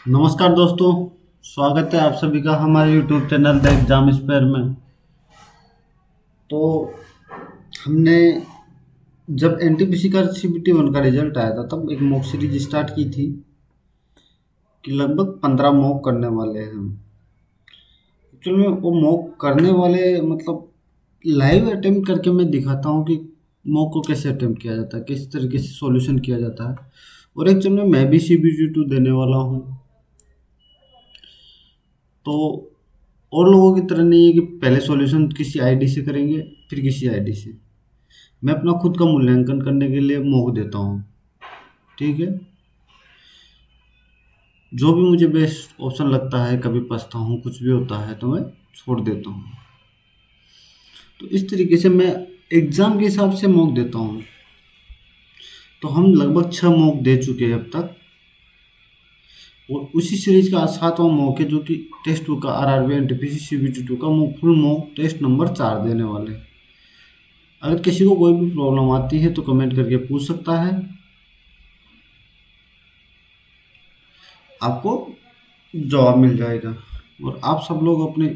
नमस्कार दोस्तों। स्वागत है आप सभी का हमारे YouTube channel the exam spare में। तो हमने जब एनटीपीसी का सीबीटी वन का रिजल्ट आया था तब एक मॉक सीरीज स्टार्ट की थी कि लगभग 15 मॉक करने वाले हैं हम। एक्चुअल में वो मॉक करने वाले मतलब लाइव अटेम्प्ट करके मैं दिखाता हूँ कि मॉक को कैसे अटेम्प्ट किया जाता है, किस तरीके से सॉल्यूशन किया जाता है। और एक्चुअल में मैं भी सीबीटी टू देने वाला हूँ। तो और लोगों की तरह नहीं है कि पहले सॉल्यूशन किसी आईडी से करेंगे फिर किसी आईडी से। मैं अपना खुद का मूल्यांकन करने के लिए मौका देता हूँ। ठीक है, जो भी मुझे बेस्ट ऑप्शन लगता है, कभी पछता हूँ, कुछ भी होता है तो मैं छोड़ देता हूँ। तो इस तरीके से मैं एग्ज़ाम के हिसाब से मौक देता हूँ। तो हम लगभग 6 मॉक दे चुके हैं अब तक। और उसी सीरीज का 7वां मॉक है जो कि टेस्ट टू का आरआरबी एनटीपीसी सीबीटी टू का फुल मॉक टेस्ट नंबर 4 देने वाले हैं। अगर किसी को कोई भी प्रॉब्लम आती है तो कमेंट करके पूछ सकता है, आपको जवाब मिल जाएगा। और आप सब लोग अपने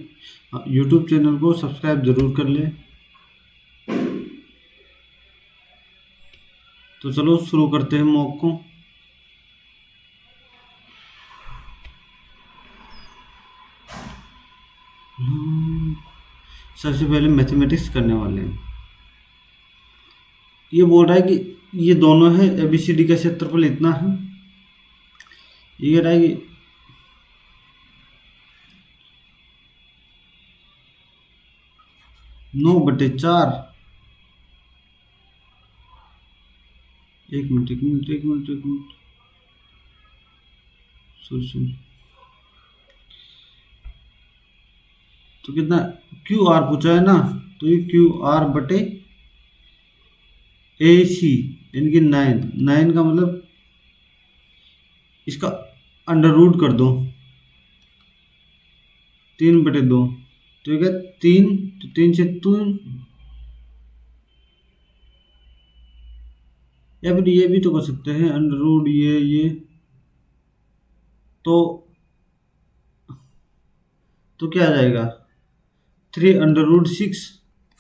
यूट्यूब चैनल को सब्सक्राइब जरूर कर लें। तो चलो शुरू करते हैं मॉक को। सबसे पहले मैथमेटिक्स करने वाले हैं। ये बोल रहा है कि ये दोनों है, एबीसीडी का क्षेत्रफल इतना है। ये कह रहा है कि 9/4। एक मिनट एक मिनट एक मिनट एक मिनट, सॉरी सॉरी। तो कितना क्यू आर पूछा है ना, तो ये क्यू आर बटे ए सी, यानी कि 9 का मतलब इसका अंडर रूट कर दो, 3/2। तो ये क्या, 3, तो 3 से 3। या फिर ये भी तो कर सकते हैं अंडर रूट ये। तो क्या आ जाएगा, 3/6,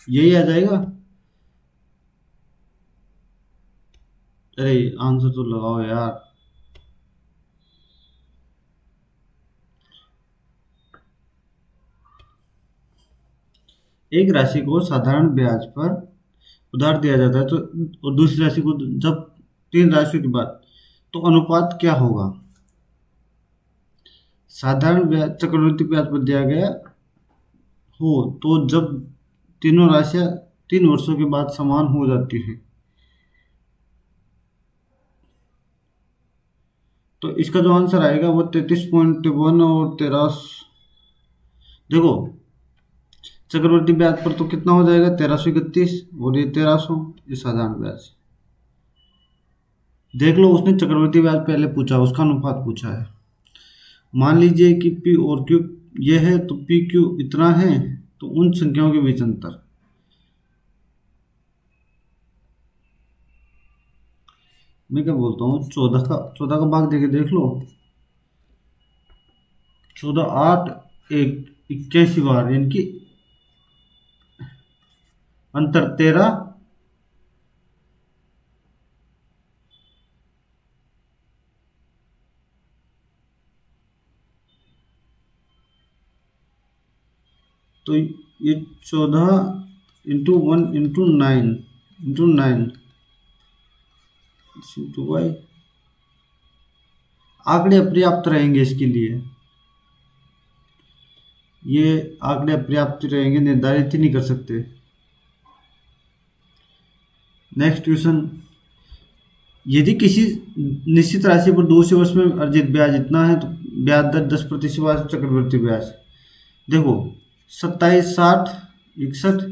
यही आ जाएगा। अरे आंसर तो लगाओ यार। एक राशि को साधारण ब्याज पर उधार दिया जाता है तो, और दूसरी राशि को जब 3 राशियों के बाद, तो अनुपात क्या होगा। साधारण ब्याज चक्रवृद्धि ब्याज पर दिया गया हो तो जब तीनों राशियां 3 वर्षों के बाद समान हो जाती है, तो इसका जो आंसर आएगा वो 33.1 और 13। देखो, चक्रवृद्धि ब्याज पर तो कितना हो जाएगा, 1331, और ये 1300, ये साधारण ब्याज। देख लो, उसने चक्रवृद्धि ब्याज पहले पूछा, उसका अनुपात पूछा है। मान लीजिए कि पी और क्यू ये है, तो पी क्यू इतना है, तो उन संख्याओं के बीच अंतर। मैं क्या बोलता हूँ, 14 का भाग देके देख लो। 14, 8, 81 बार, यानी कि अंतर 13। तो ये 14 × 1 × 9 × 9 इंटू वाई। आंकड़े अपर्याप्त रहेंगे इसके लिए, ये आंकड़े अपर्याप्त रहेंगे, निर्धारित ही नहीं कर सकते। नेक्स्ट क्वेश्चन, यदि किसी निश्चित राशि पर दूसरे वर्ष में अर्जित ब्याज इतना है तो ब्याज दर 10% चक्रवृद्धि ब्याज। देखो, 27, 60, 61,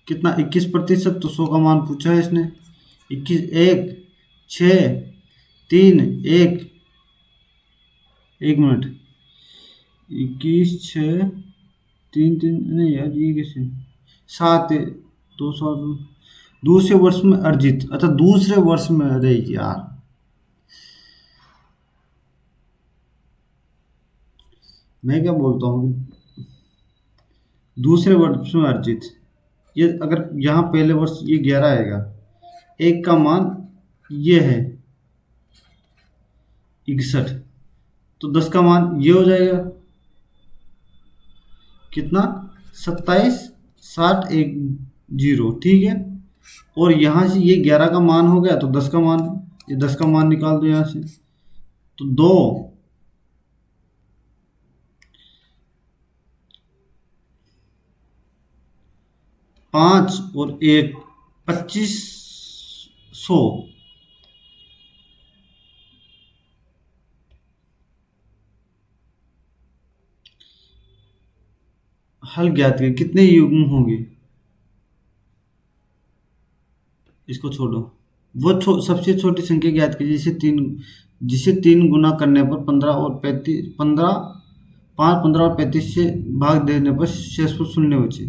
कितना 21%, तो 100 का मान पूछा है इसने। 21, 1, 6, 3, 1 मिनट, 21, 6, 3, 3, नहीं यार ये कैसे, 7, 200, दूसरे वर्ष में अर्जित, अच्छा दूसरे वर्ष में, अरे यार मैं क्या बोलता हूँ, दूसरे वर्ष में अर्जित, ये अगर यहाँ पहले वर्ष ये 11 आएगा, एक का मान ये है 61, तो 10 का मान ये हो जाएगा कितना, 27, 60, 10, ठीक है। और यहाँ से ये 11 का मान हो गया, तो 10 का मान, ये 10 का मान निकाल दो यहाँ से, तो 2, 5 और 1, 2500। हल ज्ञात करें, कितने युग्म होंगे, इसको छोड़ो, वो सबसे छोटी संख्या ज्ञात कीजिए जिसे 3 गुना करने पर 15 और 35, 15, 5, 15 और 35 से भाग देने पर शेष पर शून्य बचे।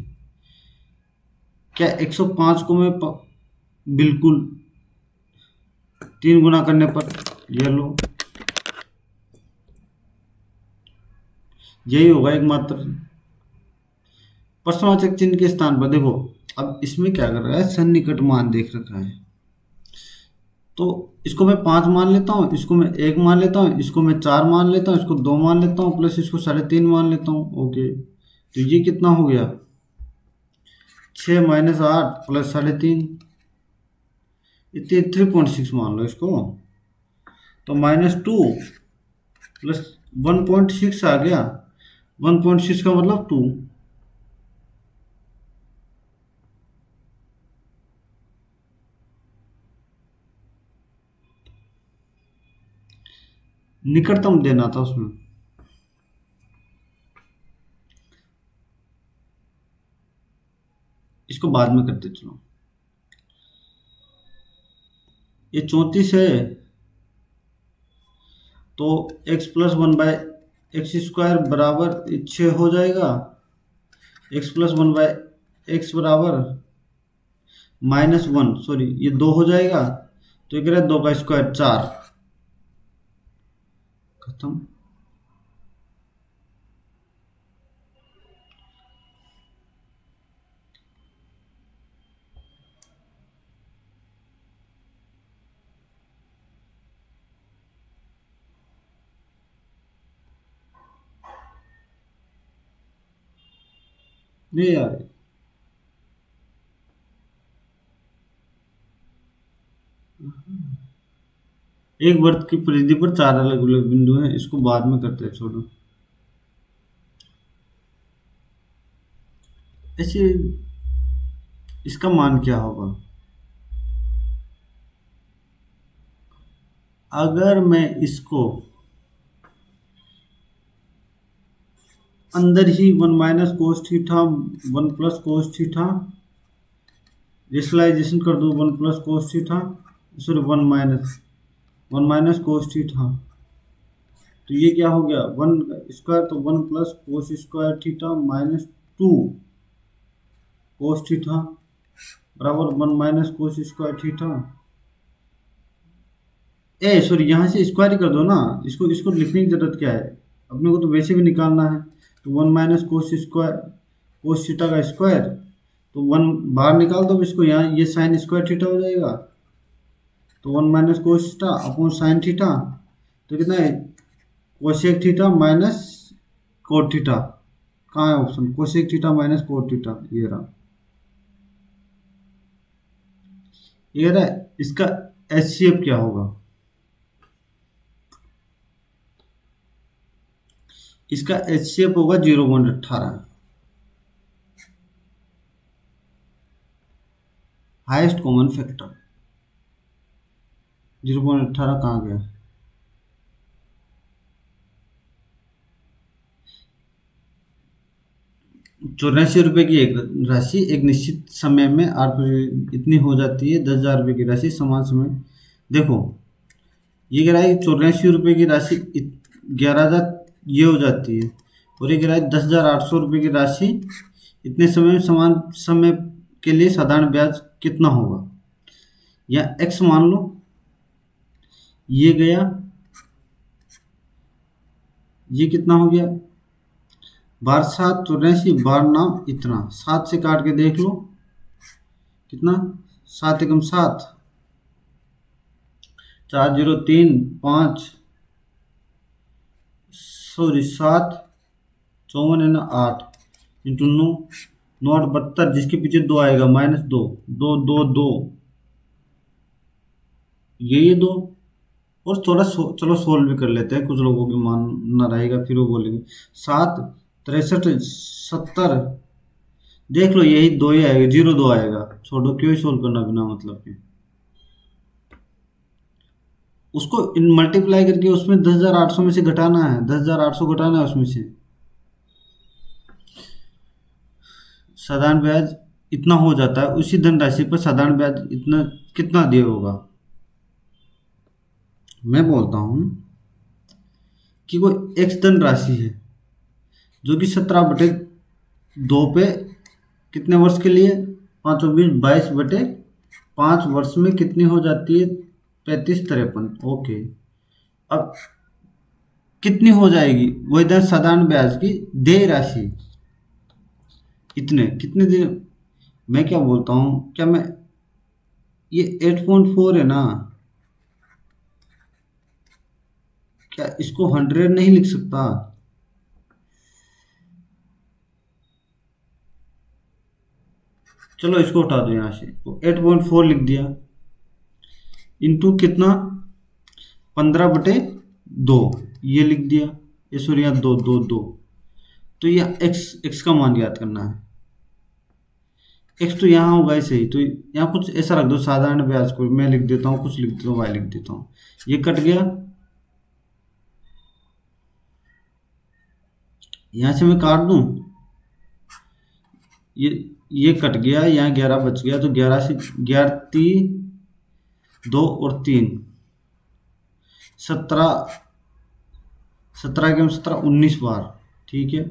क्या 105 को मैं बिल्कुल 3 गुना करने पर, ये लो, यही होगा एकमात्र। प्रश्नवाचक चिन्ह के स्थान पर देखो, अब इसमें क्या कर रहा है, सन्निकट मान देख रखा है, तो इसको मैं 5 मान लेता हूँ, इसको मैं 1 मान लेता हूँ, इसको मैं 4 मान लेता हूँ, इसको 2 मान लेता हूँ, प्लस इसको 3.5 मान लेता हूँ। ओके, तो ये कितना हो गया, 6 माइनस 8 प्लस 3.5, इतने 3.6 मान लो इसको, तो -2 प्लस 1.6 आ गया, 1.6 का मतलब 2। निकटतम देना था उसमें, इसको बाद में करते चलो। ये 34 है, तो x प्लस 1/x² बराबर 6 हो जाएगा, x प्लस 1/x बराबर -1, सॉरी ये 2 हो जाएगा, तो ये कह रहा है 2 का स्क्वायर 4, खत्म। नहीं यार, एक वृत्त की परिधि पर 4 अलग अलग बिंदु हैं, इसको बाद में करते हैं, छोड़ो। ऐसे इसका मान क्या होगा, अगर मैं इसको अंदर ही 1 minus cos theta 1 plus cos theta rationalisation कर दूँ, 1 plus cos theta, sorry 1 minus cos theta, तो ये क्या हो गया 1 स्क्वायर, तो 1 plus cos square theta -2 cos theta बराबर 1 minus cos square theta. Sorry यहाँ से स्क्वायर ही कर दो ना, इसको इसको लिखने की जरूरत क्या है, अपने को तो वैसे भी निकालना है, तो 1 minus cos square cos theta का स्क्वायर, तो 1 बाहर निकाल दो इसको, यहाँ ये साइन स्क्वायर थीटा हो जाएगा, तो 1 minus cos theta upon sine theta, तो कितना है cosec theta minus cot theta, कहाँ है option, cosec theta minus cot theta, ये रहा। इसका HCF क्या होगा, इसका HCF होगा 0.18, हाईएस्ट कॉमन फैक्टर। 0.18 कहाँ गया, ₹84 की एक राशि एक निश्चित समय में इतनी हो जाती है, 10,000 रुपये की राशि समान समय, देखो ये कह रहा है ₹84 की राशि 11,000 ये हो जाती है, और ये कह रहा है 10,800 रुपये की राशि इतने समय में समान समय के लिए साधारण ब्याज कितना होगा, या x मान लो, ये गया, ये कितना हो गया बार 7 84, बार नाम इतना, 7 से काट के देख लो कितना, 7 × 7, 4 0 3 5, सॉरी 7 54 8 इंटू 9 9 8 72, जिसके पीछे 2 आएगा -2, 2 2 2, ये 2। और थोड़ा चलो सोल्व भी कर लेते हैं, कुछ लोगों की मान ना रहेगा फिर वो बोलेंगे। 7 63 70, देख लो यही 2 ही आएगा, 0 2 आएगा, छोड़ो क्यों ही सोल्व करना बिना मतलब के। उसको इन मल्टीप्लाई करके उसमें 10,800 में से घटाना है, 10,800 घटाना है उसमें से। साधारण ब्याज इतना हो जाता है, उसी धनराशि पर साधारण ब्याज इतना कितना दिया होगा। मैं बोलता हूँ कि कोई एक्स धनराशि है जो कि 17/2 पे कितने वर्ष के लिए, 5 और 20 22/5 वर्ष में कितनी हो जाती है, 35 53। ओके, अब कितनी हो जाएगी वही धन साधारण ब्याज की देय राशि, इतने कितने दिन। मैं क्या बोलता हूँ, क्या मैं ये 8.4 है ना, क्या इसको 100 नहीं लिख सकता। चलो इसको उठा दो यहाँ से, तो 8.4 लिख दिया, इंटू कितना, 15/2 ये लिख दिया, ये सॉरी यहाँ 2 2 2। तो ये एक्स का मान याद करना है, एक्स तो यहाँ होगा ही सही, तो यहाँ कुछ ऐसा रख दो साधारण ब्याज को, मैं लिख देता हूँ, कुछ लिख देता हूँ, वाई लिख देता हूँ, ये कट गया, यहाँ से मैं काट दूँ, ये कट गया, यहाँ 11 बच गया, तो 11 से 11 2 और 3 17, 17 के 17 19 बार, ठीक है,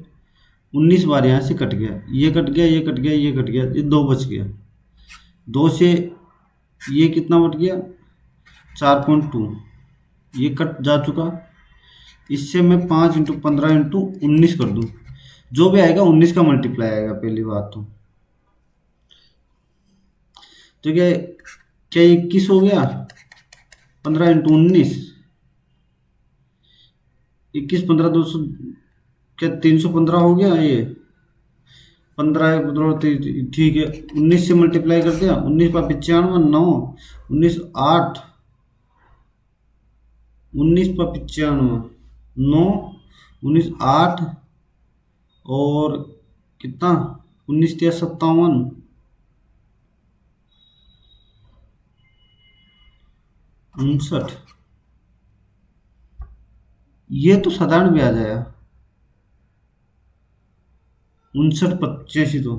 19 बार यहाँ से कट गया, ये कट गया, ये कट गया, ये कट गया, ये 2 बच गया, 2 से ये कितना बच गया, 4.2, ये कट जा चुका। इससे मैं 5 × 15 × 19 कर दूँ, जो भी आएगा 19 का मल्टीप्लाई आएगा, पहली बात तो क्या क्या 21 हो गया, 15 × 19, 21 15 200, क्या 315 हो गया, ये 15 15 ठीक है, 19 से मल्टीप्लाई कर दिया, 19 पर 95 9, 19 8, 19 पर 95 9, 19 8 और कितना, 19 या 57 59, ये तो साधारण ब्याज आया, 59 85, तो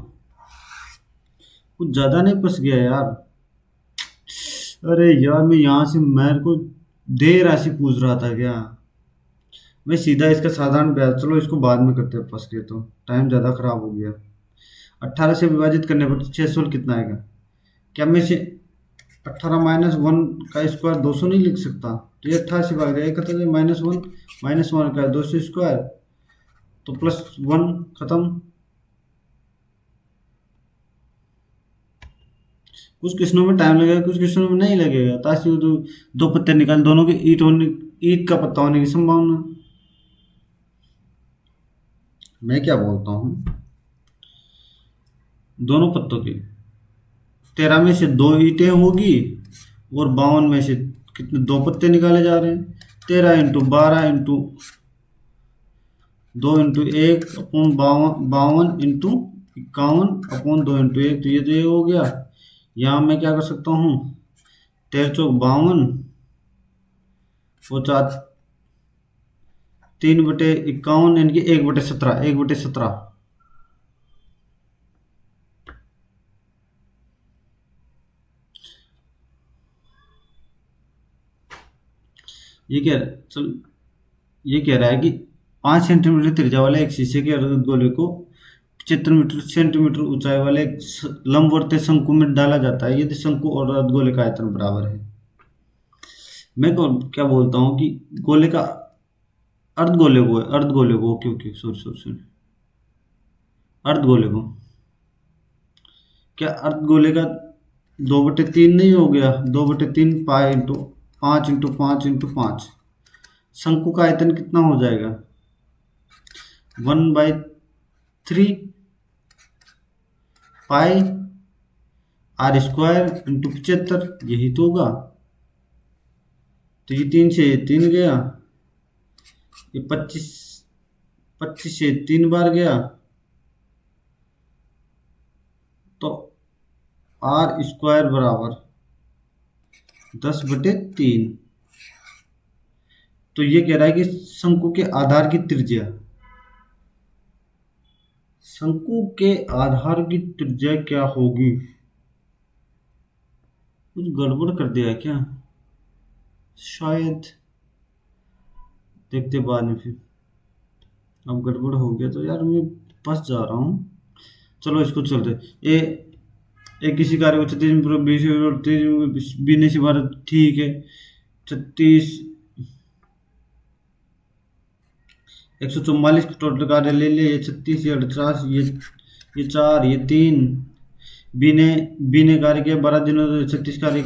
कुछ ज़्यादा नहीं फंस गया यार। अरे यार, मैं यहाँ से मेरे को देय राशि पूछ रहा था क्या, मैं सीधा इसका साधारण ब्याज, चलो इसको बाद में करते हैं, फंस गए तो टाइम ज़्यादा खराब हो गया। 18 से विभाजित करने पर 600 कितना आएगा, क्या मैं इसे 18 -1 का स्क्वायर 200 नहीं लिख सकता, तो ये 18 से भाग जाएगा, एक -1 -1 का 200 स्क्वायर, तो +1 खत्म। कुछ क्वेश्चनों में टाइम लगेगा, कुछ क्वेश्चनों में नहीं लगेगा, ताकि तो 2 पत्ते निकाल, दोनों के ईट का पत्ता होने की संभावना। मैं क्या बोलता हूँ, दोनों पत्तों की 13 में से 2 ईंटें होगी, और 52 में से कितने 2 पत्ते निकाले जा रहे हैं, 13 × 12 × 2 × 1 अपॉन 52 × 51 अपॉन 2 × 1, तो ये हो गया। यहाँ मैं क्या कर सकता हूँ, 13 चौक 52 और 4 3/51 यानी कि 1/17, 1/17। ये क्या, चल ये कह रहा है कि 5 सेंटीमीटर त्रिज्या वाले एक शीशे के अर्ध गोले को 75 सेंटीमीटर ऊंचाई वाले एक लंबवर्तीय शंकु में डाला जाता है, यदि शंकु और अर्धगोले का आयतन बराबर है। मैं क्या बोलता हूँ कि गोले का अर्धगोले को, okay okay, sorry sorry sorry, अर्धगोले को, क्या अर्धगोले का 2/3 नहीं हो गया? 2/3 पाई इंटू 5 इंटू 5 इंटू 5, शंकु का आयतन कितना हो जाएगा? 1/3 पाई आर स्क्वायर इंटू 75, यही तो होगा। तो ये 3 से 3 गया, ये 25 25 से 3 बार गया, तो आर स्क्वायर बराबर 10/3। तो ये कह रहा है कि शंकु के आधार की त्रिज्या, शंकु के आधार की त्रिज्या क्या होगी? कुछ गड़बड़ कर दिया है क्या शायद, देखते बाद में फिर। अब गड़बड़ हो गया तो यार मैं फंस जा रहा हूँ। चलो इसको चलते। ए एक किसी कार्य को 36 बीने से 12, ठीक है। 36 144 टोटल कार्य ले लिए, ये 36, ये 48, ये 4, ये 3। बी ने कार्य किया 12 दिनों, 36 कार्य,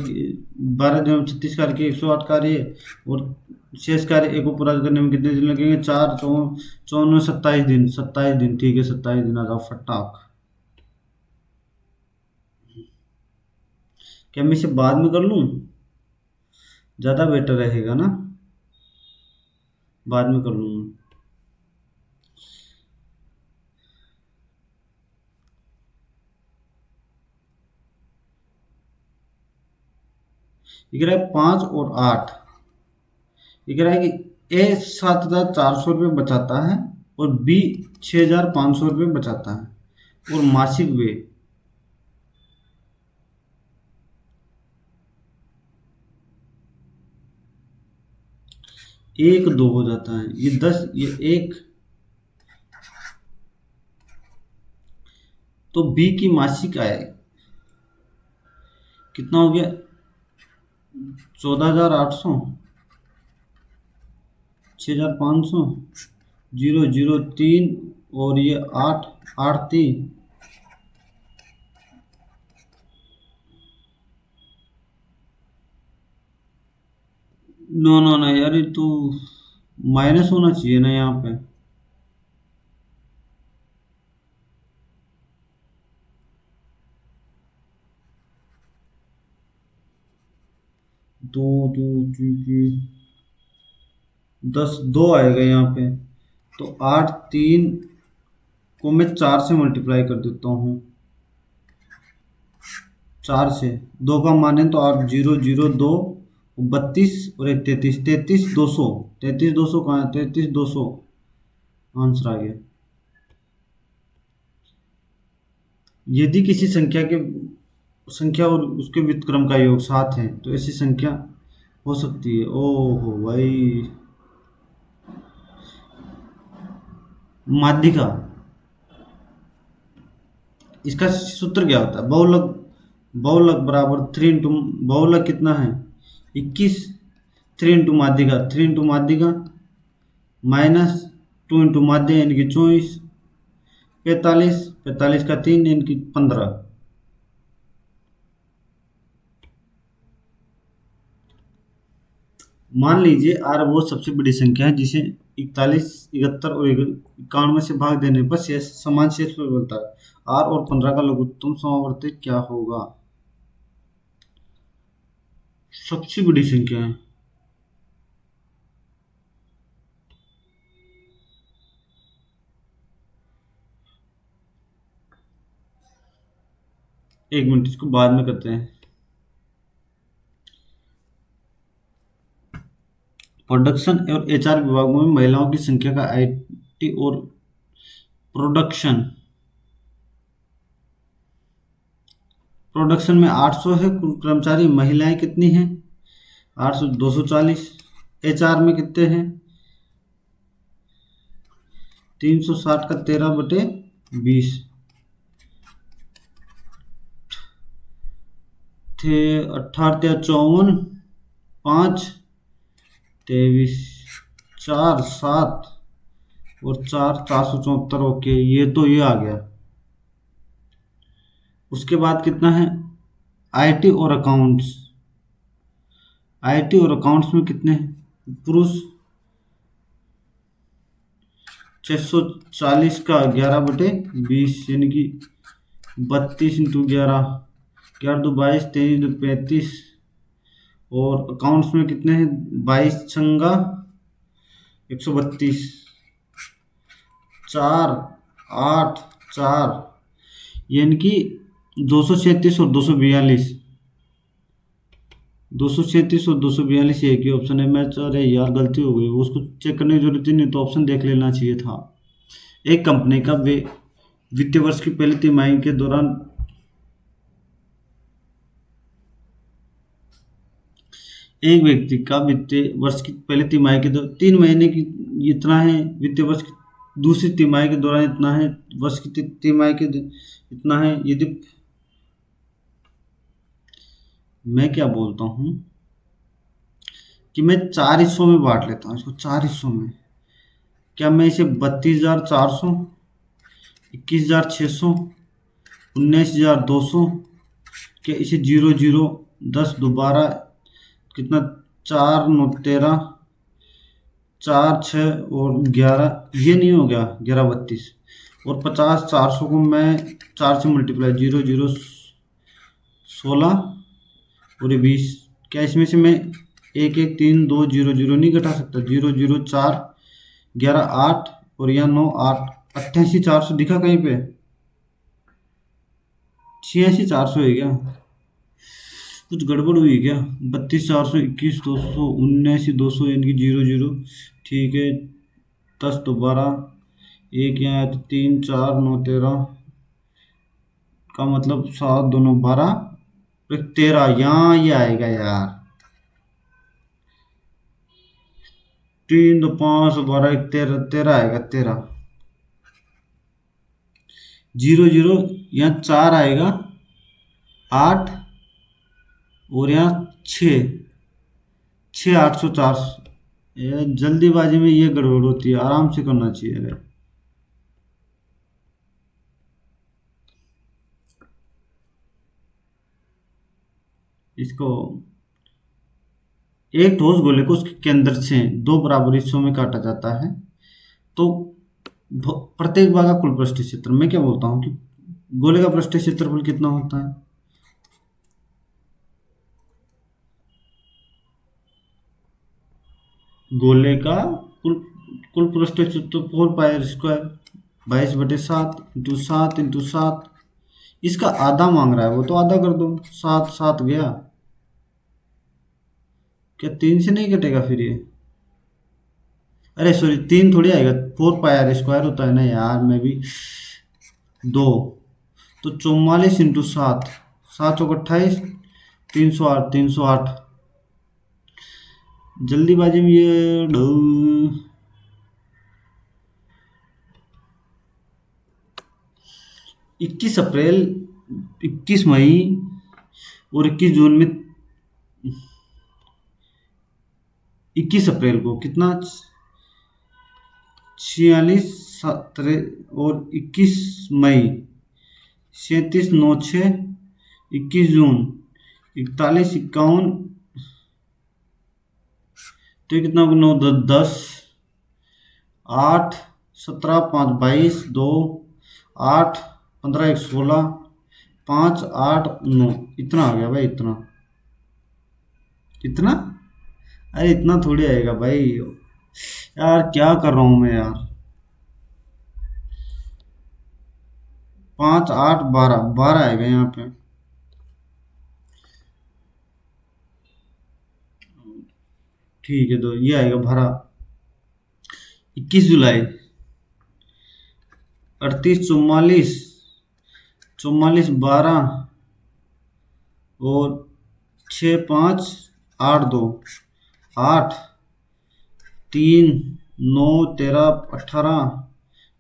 12 दिनों में 36 कार्य किए, 108 कार्य, और शेष कार्य एक को पूरा करने में कितने दिन लगेंगे? 4 54 27 दिन, 27 दिन, ठीक है 27 दिन आ जाओ फटाक। क्या मैं इसे बाद में कर लूँ? ज़्यादा बेटर रहेगा ना, बाद में कर लूँगा। ये कह रहा है 5 और 8, ये कह रहा है कि ए 7,400 रुपये बचाता है और बी 6,500 रुपये बचाता है, और मासिक व्यय 1-2 हो जाता है। ये 10, ये 1, तो बी की मासिक आय कितना हो गया? 14,800, 6,500, 003, और ये 8 8 3, नो नो ना यार, ये तो माइनस होना चाहिए ना यहाँ पे। दो दो जी 10 2 आएगा यहाँ पे, तो 8 3 को मैं 4 से मल्टीप्लाई कर देता हूँ, 4 से 2 का मान है तो 8 0 0 2 32 और एक 33, 33,200, 33,200 कहाँ है? 33,200 आंसर आ गया। यदि किसी संख्या और उसके व्युत्क्रम का योग 7 है तो ऐसी संख्या हो सकती है। ओहो भाई, माध्यिका, इसका सूत्र क्या होता है? बहुलक, बहुलक बराबर 3 इंटू, बहुलक कितना है? 21, 3 इंटू माध्यिका, 3 इंटू माध्यिका माइनस 2 इंटू माध्य यानी कि 24, 45, 45 का 3 यानी कि 15। मान लीजिए आर वो सबसे बड़ी संख्या है जिसे 41, 71 और 91 से भाग देने पर शेष समान शेष बनता है। आर और 15 का लघुत्तम समावर्ती क्या होगा? सबसे बड़ी संख्या है। एक मिनट, इसको बाद में करते हैं। प्रोडक्शन और एचआर विभागों में महिलाओं की संख्या का आईटी और प्रोडक्शन, प्रोडक्शन में 800 है कुल कर्मचारी, महिलाएं कितनी हैं? 800, 240। एचआर में कितने हैं? 360 का 13/20 थे, 18 या 54, 5 23 4 7 और 4 474। ओके, ये तो ये आ गया। उसके बाद कितना है आईटी और अकाउंट्स। आईटी और अकाउंट्स में कितने हैं पुरुष 640 का 11/20 यानी कि 32 × 11, 11×2 = 22, 23×2 = 35। और अकाउंट्स में कितने हैं 22×132, 4, 8, 4 यानी कि 237 और 242। 237 और 242 एक ही ऑप्शन है। मैं अरे यार गलती हो गई, उसको चेक करने की जरूरत ही नहीं, तो ऑप्शन देख लेना चाहिए था। एक कंपनी का वित्तीय वर्ष की पहली तिमाही के दौरान एक व्यक्ति का वित्तीय वर्ष की पहली तिमाही के 3 महीने की इतना है, वित्तीय वर्ष की दूसरी तिमाही के दौरान इतना है, वर्ष की तिमाही के इतना है। यदि मैं क्या बोलता हूँ कि मैं 4 हिस्सों में बांट लेता हूँ इसको, 4 हिस्सों में। क्या मैं इसे 32,400, 21,600, 19,200, क्या इसे 0, 0, 10, दोबारा कितना 4, 9, 13, 4, 6 और 11, ये नहीं हो गया 11, 32 और 50, 400 को मैं 4 से मल्टीप्लाई 0, 0, 16 और ये 20। क्या इसमें से मैं 1, 1, 3, 2, 0, 0 नहीं घटा सकता? 0, 0, 4, 11, 8 और यहाँ 9, 8, 88,400 दिखा कहीं पे? 86,400 है क्या? कुछ गड़बड़ हुई क्या? 32,400, 21,200, 19,200 यानी कि 0, 0 ठीक है। 10 दोबारा, एक यहाँ है तो 3, 4, 9, 13 का मतलब 7, 2, 9, 12, 13 यहाँ ये आएगा यार। 3, 2, 5, 12, 13, 13 आएगा 13। 0, 0 यहाँ 4 आएगा, 8 और यहाँ 6, 6, 800, 400। ये जल्दीबाजी में ये गड़बड़ होती है, आराम से करना चाहिए। अरे इसको एक ठोस गोले को उसके केंद्र से 2 बराबर हिस्सों में काटा जाता है, तो प्रत्येक भाग का कुल पृष्ठीय क्षेत्र, मैं क्या बोलता हूँ कि गोले का पृष्ठीय क्षेत्रफल कितना होता है? गोले का कुल कुल पृष्ठीय क्षेत्रफल πr², 22/7 × 7 × 7। इसका आधा मांग रहा है, वो तो आधा कर दो, 7, 7 गया। क्या 3 से नहीं कटेगा फिर ये? अरे सॉरी 3 थोड़ी आएगा, 4πr² होता है ना यार, मैं भी 2 तो 44 × 7, 7 चौक 28, 308, 308। जल्दीबाजी में ये 21 अप्रैल, 21 मई और 21 जून में, 21 अप्रैल को कितना 46, 17 और 21 मई 37, 9, 6, 21 जून 41, 51, तो कितना होगा 9, 10, 8, 17, 5, 22, 2, 8, 15, 1, 16, 5, 8, 9, इतना आ गया भाई। इतना इतना अरे इतना थोड़ी आएगा भाई, यार क्या कर रहा हूँ मैं यार। 5, 8, 12, 12 आएगा यहाँ पे। ठीक है, तो ये आएगा भरा। 21 जुलाई, 38, 44, 44, 12 और 6, 5, 8, 2, 8, 3, 9, 13, 18,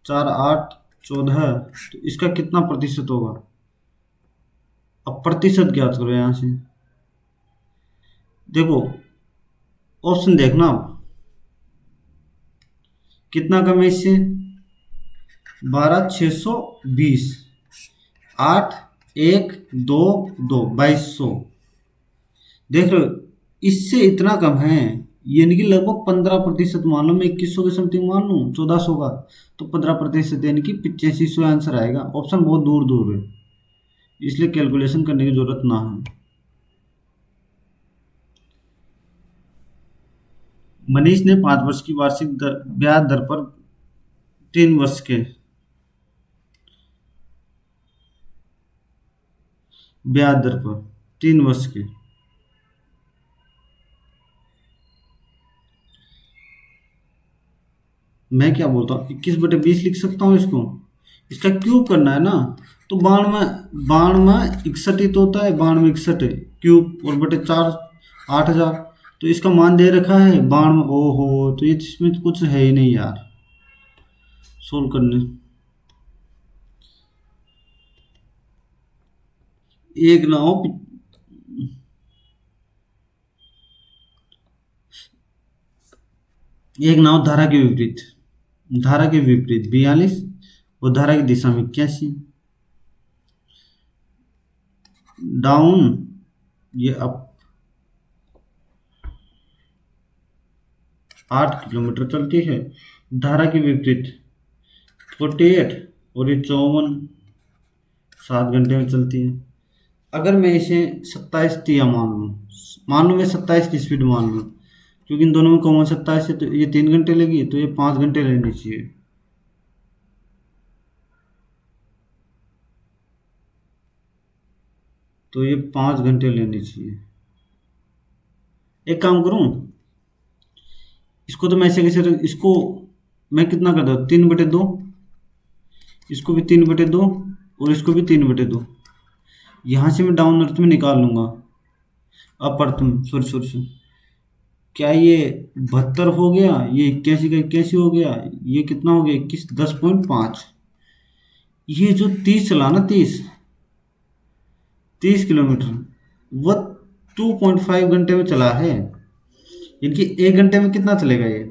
4, 8, 14। तो इसका कितना प्रतिशत होगा? अब प्रतिशत ज्ञात करो यहाँ से। देखो ऑप्शन देखना, कितना कम है इससे? 12, 620, 8, एक दो दो 2200 देख रहे हो, इससे इतना कम है। यानी कि लगभग 15%। मान लो मैं 2100 के समथिंग मान लूँ, 1400 का, तो 15% यानी कि 8500 आंसर आएगा। ऑप्शन बहुत दूर दूर है, इसलिए कैलकुलेशन करने की जरूरत ना है। मनीष ने 5 वर्ष की वार्षिक ब्याज दर पर 3 वर्ष के ब्याज दर पर 3 वर्ष के मैं क्या बोलता हूँ, 21/20 लिख सकता हूँ इसको। इसका क्यूब करना है ना, तो बाण में 61 ही तो होता है, बाण में 61 है, क्यूब और बटे 4 8000। तो इसका मान दे रखा है बाण में। ओहो, तो ये इसमें तो कुछ है ही नहीं यार सोल्व करने। एक ना हो, एक ना हो धारा के विपरीत, धारा के विपरीत 42 और धारा की दिशा में 81। डाउन, ये अप 8 किलोमीटर चलती है। धारा के विपरीत 48 और ये 54 7 घंटे में चलती है। अगर मैं इसे 27 दिया मान लूँ मैं 27 की स्पीड मान लूँ, क्योंकि इन दोनों में कॉमन 27 है, तो ये 3 घंटे लेगी, तो ये 5 घंटे लेनी चाहिए। तो ये 5 घंटे लेनी चाहिए। एक काम करूँ, इसको तो मैं ऐसे कैसे इसको मैं कितना कर दूँ, 3/2, इसको भी 3/2 और इसको भी 3/2। यहाँ से मैं डाउन अर्थ में निकाल लूंगा, अप अर्थ में, सॉरी सॉरी सॉरी। क्या ये 72 हो गया, ये 81 का 81 हो गया, ये कितना हो गया 21 10.5। ये जो 30 चला ना, 30 किलोमीटर, वह 2.5 घंटे में चला है। इनकी 1 घंटे में कितना चलेगा ये,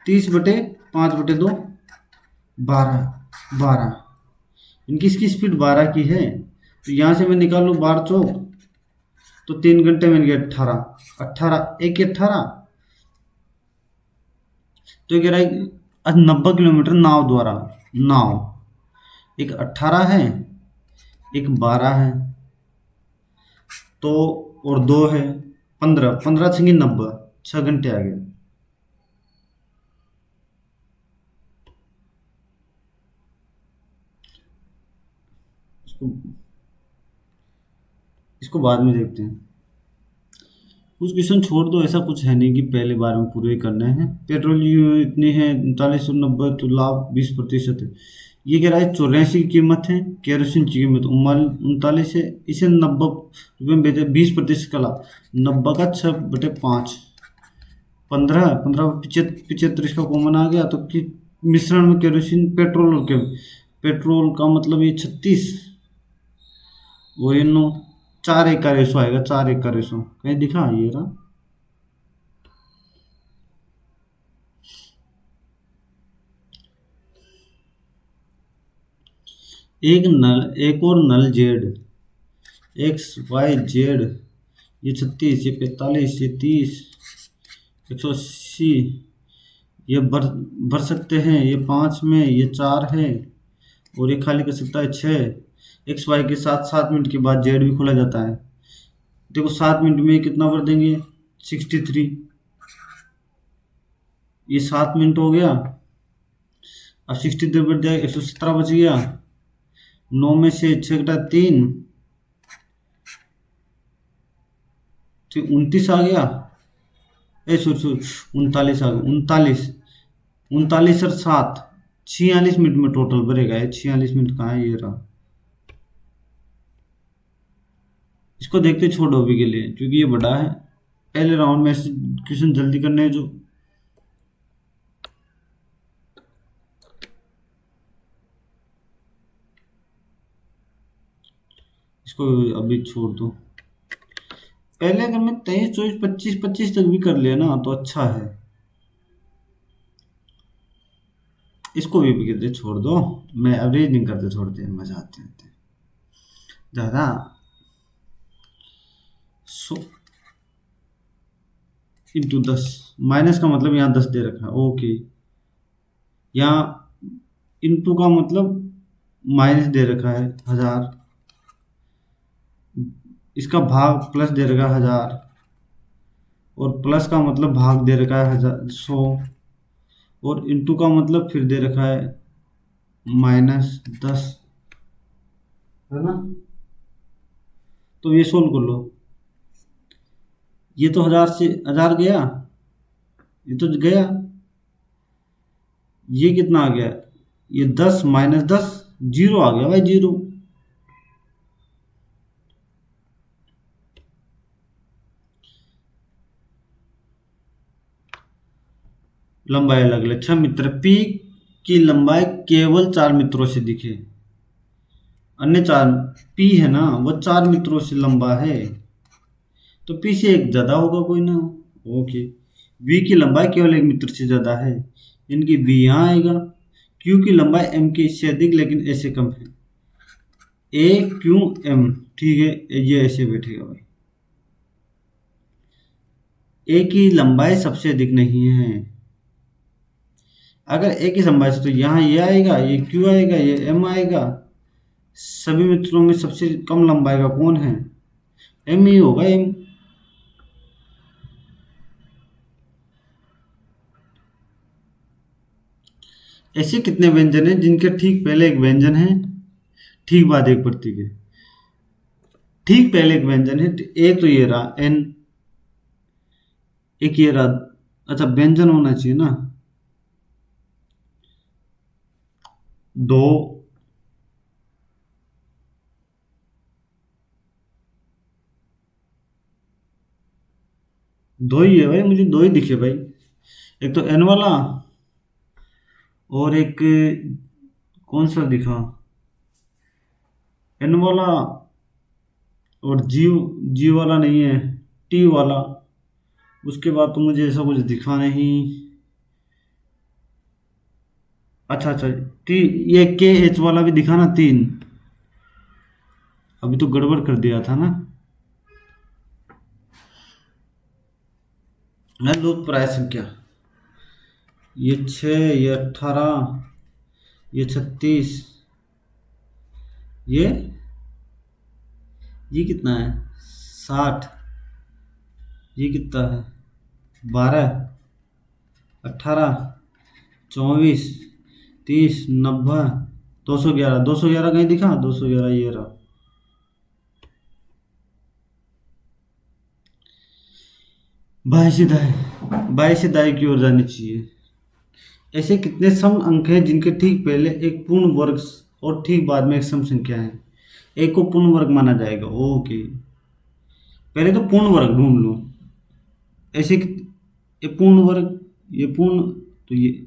30/5/2 12 इनकी इसकी स्पीड 12 की है। तो यहाँ से मैं निकाल लूँ 12 चौक, तो 3 घंटे में गया 18 18 एक 18। तो ये कह रहा है 90 किलोमीटर नाव द्वारा, नाव एक 18 है, एक 12 है, तो और 2 है 15, 15 छंगी 90, 6 घंटे आ गए। इसको इसको बाद में देखते हैं। कुछ क्वेश्चन छोड़ दो, ऐसा कुछ है नहीं कि पहले बार में पूरे ही करने हैं। पेट्रोल इतनी है 3990, तो लाभ 20% है। ये कह रहा है 84 की कीमत है, केरोसिन की कीमत 39 है, इसे 90 रुपये में बेचे, 20% का लाभ। 90 का 6/5 15 15 75 इसका कॉमन आ गया, तो कि मिश्रण में केरोसिन पेट्रोल और पेट्रोल का मतलब ये 36 वो ये 9, 4:1 का रेशो आएगा, 4:1 का रेशो कहीं दिखा ये रहा। एक और नल जेड, XYZ, ये 36, ये 45, ये 30, 180, ये भर सकते हैं, ये 5 में, ये 4 है, और ये खाली कर सकता है 6। XY के साथ 7 मिनट के बाद जेड भी खोला जाता है। देखो 7 मिनट में कितना भर देंगे, 63, ये 7 मिनट हो गया। अब 63 बढ़ जाए, 117 बच गया। 9 में से 6 घटा 3, तो 29 आ गया। सॉरी सॉरी, 39 आ गया, 39, 39 और 7, 46 मिनट में टोटल भरेगा। ये 46 मिनट कहाँ है, ये रहा। इसको देखते छोड़ो अभी के लिए, क्योंकि ये बड़ा है। पहले राउंड में ऐसे क्वेश्चन जल्दी करने हैं जो। इसको अभी छोड़ दो। पहले अगर मैं 23 24 25 25 तक भी कर लिया ना तो अच्छा है। इसको भी कहते छोड़ दो, मैं एवरेज नहीं करते, छोड़ते हैं, मजा आते हैं। ज़्यादा। सो इंटू 10, माइनस का मतलब यहाँ 10 दे रखा है, ओके। यहाँ इंटू का मतलब माइनस दे रखा है 1000, इसका भाग प्लस दे रखा है 1000, और प्लस का मतलब भाग दे रखा है 100, और इंटू का मतलब फिर दे रखा है -10, है ना। तो ये सोल्व कर लो। ये तो 1000 से 1000 गया, ये तो गया, ये कितना आ गया, ये 10 -10 जीरो आ गया भाई, जीरो। लंबाई अलग अलग। 6 मित्र, पी की लंबाई केवल 4 मित्रों से दिखे, अन्य 4, पी है ना वो 4 मित्रों से लंबा है, तो पी से एक ज्यादा होगा कोई ना, ओके। वी की लंबाई केवल एक मित्र से ज्यादा है, इनकी वी यहाँ आएगा। क्यू की लंबाई एम के इससे अधिक लेकिन ए से कम है, ए क्यू एम, ठीक है, ये ऐसे बैठेगा भाई। ए की लंबाई सबसे अधिक नहीं है, अगर ए की लंबाई से तो यहाँ ये आएगा, ये क्यू आएगा, ये एम आएगा। सभी मित्रों में सबसे कम लंबाई का कौन है, एम ही होगा, एम। ऐसे कितने व्यंजन हैं जिनके ठीक पहले एक व्यंजन है, ठीक बाद एक प्रतीक है। ठीक पहले एक व्यंजन है, एक तो ये रहा एन, एक ये रहा, अच्छा व्यंजन होना चाहिए ना, दो, दो ही है भाई, मुझे दो ही दिखे भाई, एक तो एन वाला, और एक कौन सा दिखा, एन वाला, और जी, जी वाला नहीं है, टी वाला। उसके बाद तो मुझे ऐसा कुछ दिखा नहीं। अच्छा अच्छा, टी, ये के एच वाला भी दिखा ना, 3, अभी तो गड़बड़ कर दिया था ना। मैं लोग प्राय संख्या, ये 6, ये 18, ये 36, ये कितना है, 60, ये कितना है, 12, 18, 24, 30, 90, 211, 211 कहीं दिखा, 211 ये रहा। बाएं से दाएं, बाएं से दाएं की ओर जानी चाहिए। ऐसे कितने सम अंक हैं जिनके ठीक पहले एक पूर्ण वर्ग और ठीक बाद में एक सम संख्या है, एक को पूर्ण वर्ग माना जाएगा, ओके। पहले तो पूर्ण वर्ग ढूंढ लो। ऐसे ये पूर्ण वर्ग, ये पूर्ण, तो ये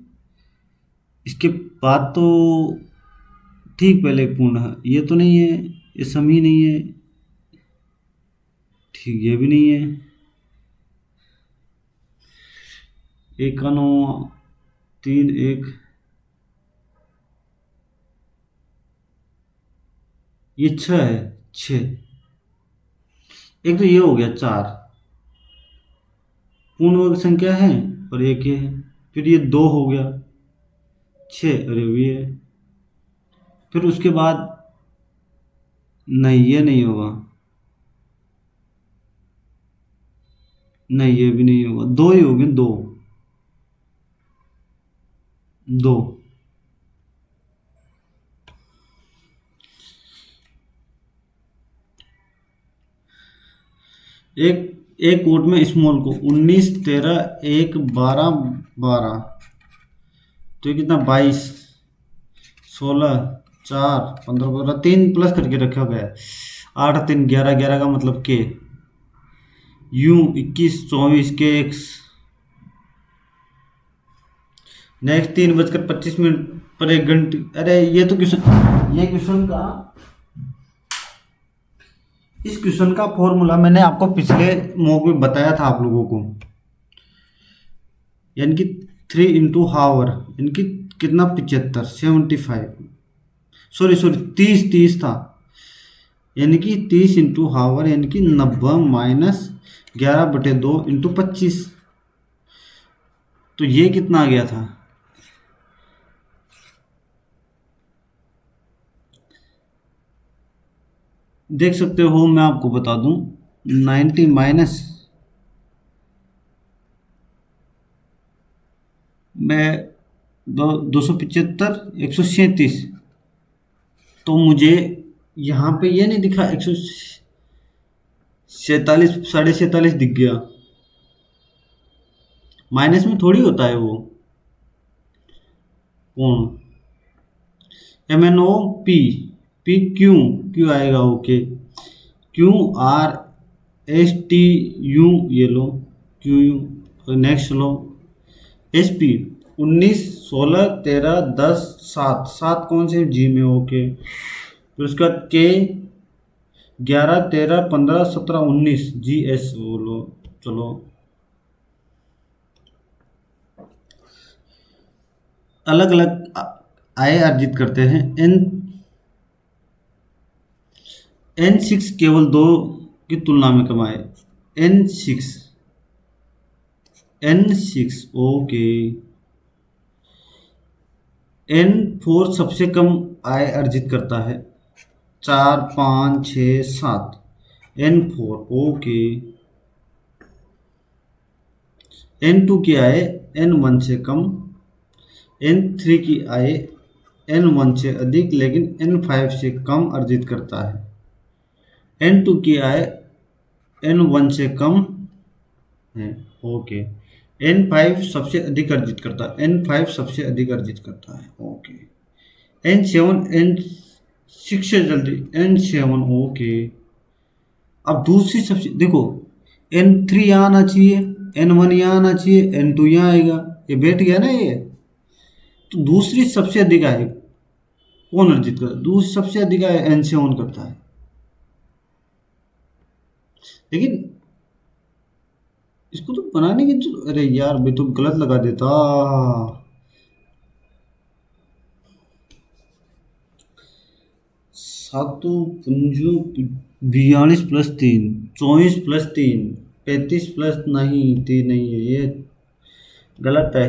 इसके बाद तो ठीक पहले एक पूर्ण है, ये तो नहीं है, ये सम ही नहीं है, ठीक ये भी नहीं है। एक का 9, 3, 1, ये 6 है, 6, एक तो ये हो गया 4, पूर्ण वर्ग संख्या है, और एक ये है, फिर ये 2 हो गया, 6, अरे ये है, फिर उसके बाद नहीं, ये नहीं होगा, नहीं ये भी नहीं होगा, 2 ही होंगे, 2, 2। एक एक कोट में स्मॉल को 19, 13, 1, 12, 12, तो ये कितना, 22, 16, 4, 15, 15, 3 प्लस करके रखा गया है, 8, 3, 11, 11 का मतलब के, यू 21, 24 के एक्स। नेक्स्ट 3:25 पर 1 घंटे, अरे ये तो क्वेश्चन, ये क्वेश्चन का, इस क्वेश्चन का फॉर्मूला मैंने आपको पिछले मॉक में बताया था आप लोगों को, यानी कि 3 इंटू हावर, यानी कि कितना, 75, 75, सॉरी 30 था, यानी कि 30 इंटू हावर यानी कि 90 माइनस 11/2 इंटू 25। तो ये कितना आ गया था? देख सकते हो, मैं आपको बता दूं, 90 माइनस मैं 275 137, तो मुझे यहाँ पे ये नहीं दिखा, 147 47.5 दिख गया। माइनस में थोड़ी होता है वो कौन, MNO P, P Q, Q आएगा, ओके, QRSTU, ये लो, क्यू, नेक्स्ट लो, SP 19 16 13 10 7, 7 कौन से जी में, ओके। फिर उसका K 11 13 15 17 19 GS, वो लो, चलो। अलग अलग आय अर्जित करते हैं। N6 केवल 2 की तुलना में कमाए। N6 okay. N4 सबसे कम आय अर्जित करता है, 4 5 6 7। N4 okay. N2 की आय N1 से कम। N3 की आय N1 से अधिक लेकिन N5 से कम अर्जित करता है। N2 की आय N1 से कम है, ओके। N5 सबसे अधिक अर्जित करता है, N5 सबसे अधिक अर्जित करता है, ओके। N6 से जल्दी, N7 ओके। अब दूसरी सबसे देखो, N3 यहाँ आना चाहिए, N1 यहाँ आना चाहिए, N2 यहाँ आएगा, ये बैठ गया ना ये। तो दूसरी सबसे अधिक आय कौन अर्जित करता है? दूसरी सबसे अधिक आय N7 करता है। लेकिन इसको तो बनाने की तो, अरे यार मैं तो गलत लगा देता। सातों पंजों 42 प्लस 3 24 प्लस 3 35 प्लस, नहीं 3 नहीं है, ये गलत है।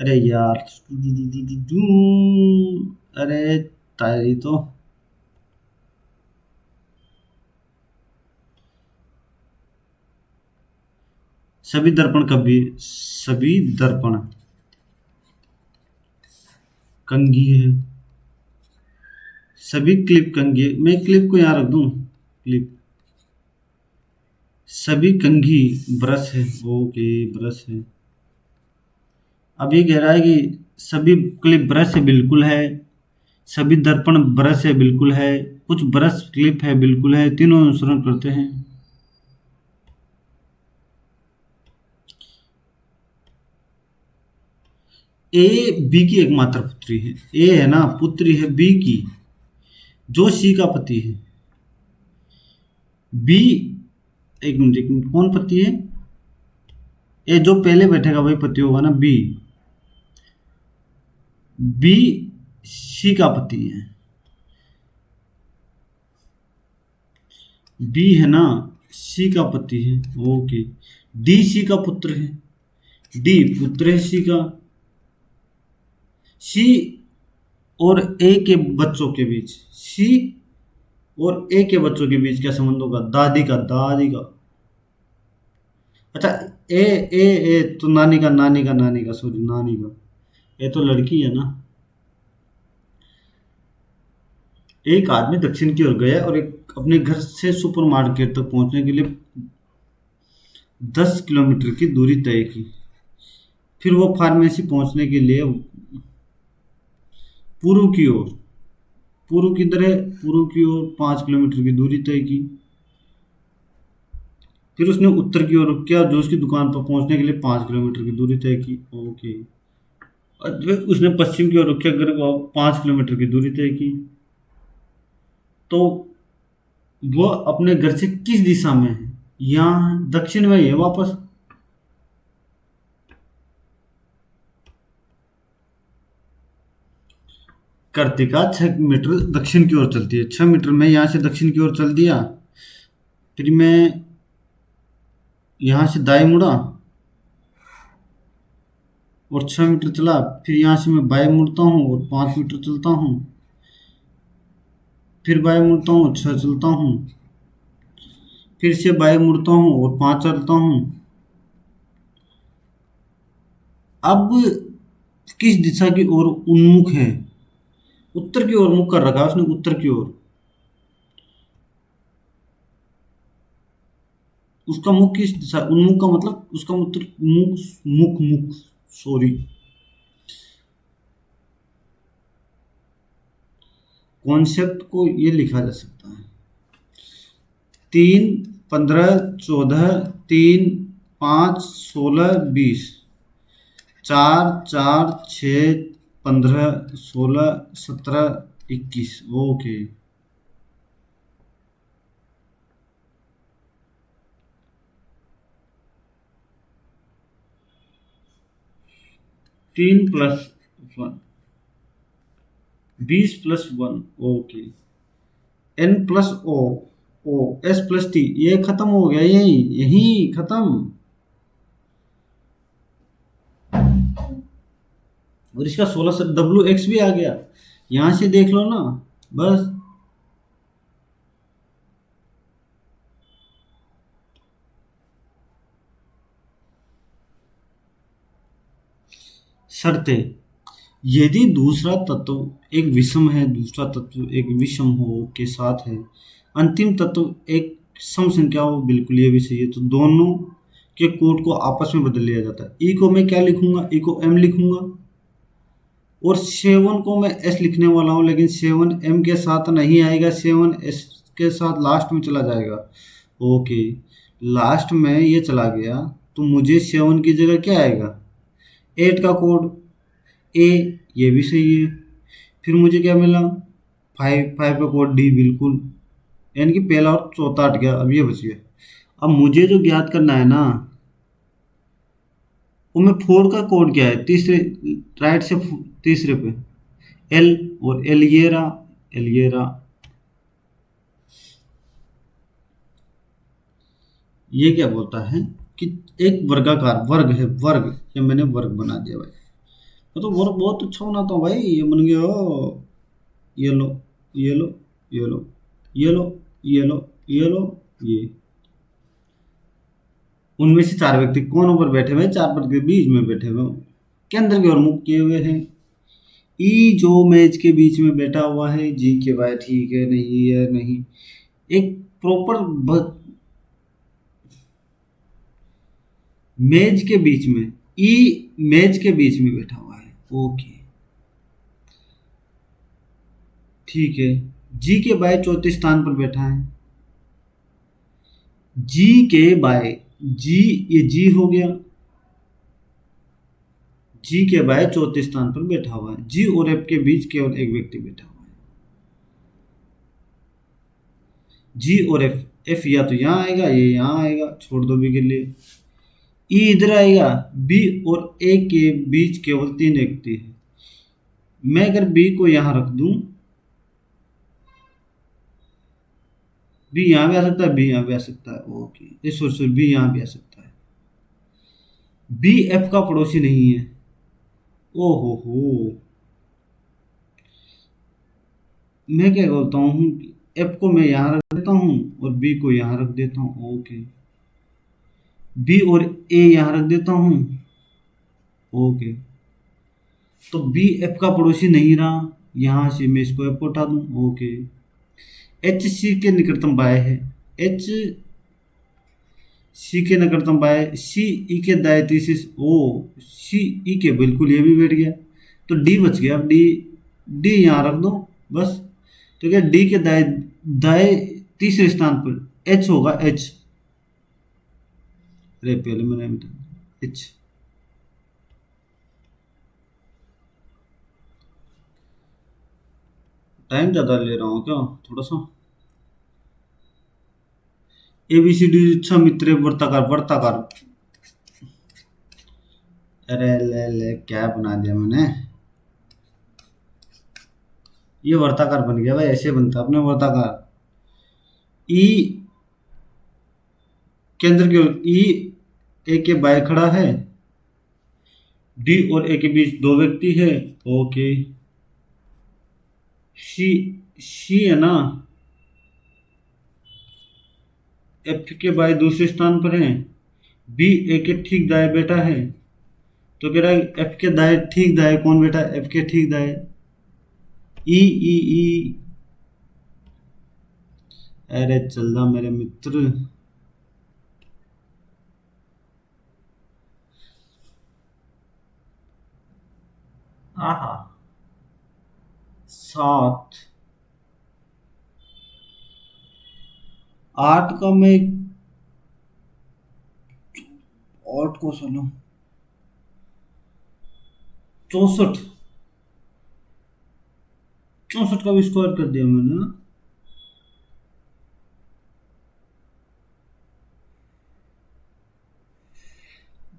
अरे यार, अरे तारी तो सभी दर्पण कभी, सभी दर्पण कंघी है, सभी क्लिप कंघी है। मैं क्लिप को यहाँ रख दूं, क्लिप। सभी कंघी ब्रश है, ओके ब्रश है। अब ये कह रहा है कि सभी क्लिप ब्रश है, बिल्कुल है। सभी दर्पण ब्रश है, बिल्कुल है। कुछ ब्रश क्लिप है, बिल्कुल है। तीनों अनुसरण करते हैं। ए बी की एकमात्र पुत्री है, ए है ना, पुत्री है बी की, जो सी का पति है। बी, एक मिनट एक मिनट, कौन पति है? ए जो पहले बैठेगा वही पति होगा ना, बी। बी सी का पति है, बी है ना, सी का पति है, ओके। डी सी का पुत्र है, डी पुत्र है सी का। सी और ए के बच्चों के बीच, सी और ए के बच्चों के बीच क्या संबंध होगा? दादी का, दादी का। अच्छा, ए ए ए तो नानी का, नानी का, नानी का, सॉरी नानी का। ये तो लड़की है ना। एक आदमी दक्षिण की ओर गया और एक अपने घर से सुपरमार्केट तक पहुंचने के लिए 10 किलोमीटर की दूरी तय की। फिर वो फार्मेसी पहुंचने के लिए पूर्व की ओर, पूर्व की तरह पूर्व की ओर 5 किलोमीटर की दूरी तय की। फिर उसने उत्तर की ओर रुख किया, जो उसकी दुकान पर पहुंचने के लिए 5 किलोमीटर की दूरी तय की, ओके। और फिर उसने पश्चिम की ओर रुख किया, 5 किलोमीटर की दूरी तय की। तो वो अपने घर से किस दिशा में है? यहाँ दक्षिण में ही है वापस। कर्तिका 6 मीटर दक्षिण की ओर चलती है। 6 मीटर में यहाँ से दक्षिण की ओर चल दिया, फिर मैं यहाँ से दाएं मुड़ा और 6 मीटर चला, फिर यहाँ से मैं बाएं मुड़ता हूँ और 5 मीटर चलता हूँ, फिर बाएं मुड़ता हूँ, 6 चलता हूँ, फिर से बाएं मुड़ता हूँ और 5 चलता हूँ। अब किस दिशा की ओर उन्मुख है? उत्तर की ओर मुख कर रखा है उसने, उत्तर की ओर। उसका मुख किस दिशा, उन्मुख का मतलब उसका उत्तर मुख, मुख मुख सॉरी, कॉन्सेप्ट को ये लिखा जा सकता है 3, 15, 14, 3, 5, 16, 20, 4, 4, 6, 15, 16, 17, 21। ओके, 3+1, 20+1। ओके, N+O, S+T, ये खत्म हो गया, यही यही खत्म। और इसका 16 से WX भी आ गया, यहां से देख लो ना बस। शर्तें, यदि दूसरा तत्व एक विषम है, दूसरा तत्व एक विषम हो के साथ है, अंतिम तत्व एक सम संख्या हो, बिल्कुल ये भी सही है, तो दोनों के कोड को आपस में बदल लिया जाता है। ई को मैं क्या लिखूंगा? ई को M लिखूंगा, और 7 को मैं S लिखने वाला हूँ, लेकिन 7 M के साथ नहीं आएगा, 7 S के साथ लास्ट में चला जाएगा। ओके, लास्ट में ये चला गया तो मुझे 7 की जगह क्या आएगा? 8 का कोड A, ये भी सही है। फिर मुझे क्या मिला? 5 का कोड D, बिल्कुल, यानी कि पहला और चौथा हट गया, अब ये बच गया। अब मुझे जो ज्ञात करना है ना, वो मैं 4 का कोड क्या है, तीसरे राइट से तीसरे पे L, और L ये रहा, L ये रहा। ये क्या बोलता है कि एक वर्गाकार वर्ग है, वर्ग, ये मैंने वर्ग बना दिया भाई। मैं तो वर्ग बहुत अच्छा बनाता हूँ भाई, ये बन गया। ये लो, ये लो, ये लो, ये लो, ये लो, ये लो, ये। उनमें से 4 व्यक्ति कोनों पर बैठे हुए, 4 पद के बीच में बैठे हुए, केंद्र की ओर मुख किए हुए हैं। ई जो मेज के बीच में बैठा हुआ है, जी के भाई ठीक है, नहीं है, नहीं, एक प्रॉपर मेज के बीच में, ई मेज के बीच में बैठा हुआ है। ओके, ठीक है। जी के बाय चौथे स्थान पर बैठा है, जी के बाय, जी, ये जी हो गया, जी के बाय चौथे स्थान पर बैठा हुआ है। जी और एफ के बीच केवल एक व्यक्ति बैठा हुआ है, जी और एफ, एफ या तो यहाँ आएगा, ये यहाँ आएगा, छोड़ दो बी के लिए। ई इधर आएगा, बी और ए के बीच केवल 3 व्यक्ति है। मैं अगर बी को यहाँ रख दूं, बी यहाँ भी आ सकता है, बी यहाँ भी आ सकता है। ओके, सॉरी, बी यहाँ भी आ सकता है। बी एफ का पड़ोसी नहीं है। ओ हो, मैं क्या बोलता हूँ, एफ को मैं यहाँ रख देता हूँ और बी को यहाँ रख देता हूँ। ओके, बी और ए यहाँ रख देता हूँ। ओके, तो बी एफ का पड़ोसी नहीं रहा, यहाँ से मैं इसको एफ उठा दूँ। ओके, एच सी के निकटतम बाय है, एच सी के निकटतम बाय, सी ई के दाएं तीसरे, ओ सी ई के, बिल्कुल ये भी बैठ गया, तो डी बच गया। अब डी, डी यहाँ रख दो बस। तो क्या, डी के दाएं दाएं तीसरे स्थान पर एच होगा, एच, अरे पहले मैंने एच, टाइम ज़्यादा ले रहा हूँ क्या थोड़ा सा? ए बी सी डी, अच्छा मित्र, वर्ताकार, वर्ताकार, अरे ले ले, क्या बना दिया मैंने? ये वर्ताकार बन गया भाई, ऐसे बनता है अपने वर्ताकार। ई केंद्र की ओर, ई ए के बाएं खड़ा है, डी और ए के बीच दो व्यक्ति है। ओके। सी, सी है ना, एफ के बाएं दूसरे स्थान पर है, बी ए के ठीक दाएं बैठा है। तो कह रहा है एफ के दाएं ठीक दाएं कौन बैठा है, एफ के ठीक दाएं ई, ई ई। अरे चल रहा मेरे मित्र। आहा, 7, 8 का मैं, 8 को सुनो, 64, 64 का भी स्क्वायर कर दिया मैंने ना।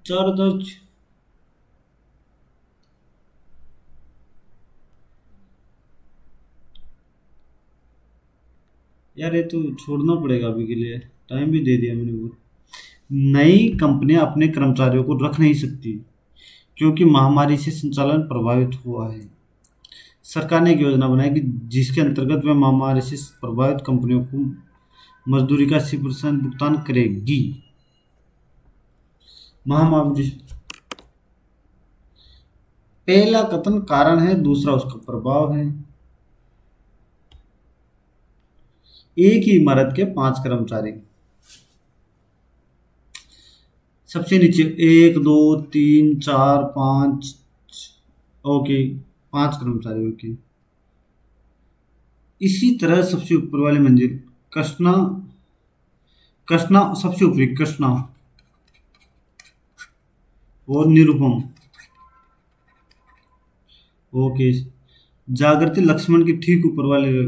4 10। यार ये तो छोड़ना पड़ेगा अभी के लिए, टाइम भी दे दिया मैंने बहुत। नई कंपनियां अपने कर्मचारियों को रख नहीं सकती क्योंकि महामारी से संचालन प्रभावित हुआ है। सरकार ने एक योजना बनाई कि जिसके अंतर्गत वह महामारी से प्रभावित कंपनियों को मजदूरी का 80% भुगतान करेगी। महामारी, पहला कथन कारण है, दूसरा उसका प्रभाव है। एक ही इमारत के 5 कर्मचारी, सबसे नीचे 1 2 3 4 5। ओके, 5 कर्मचारी। ओके, इसी तरह सबसे ऊपर वाली मंजिल, कृष्णा, कृष्णा सबसे ऊपरी, कृष्णा और निरुपम। ओके, जागृति लक्ष्मण के ठीक ऊपर वाले,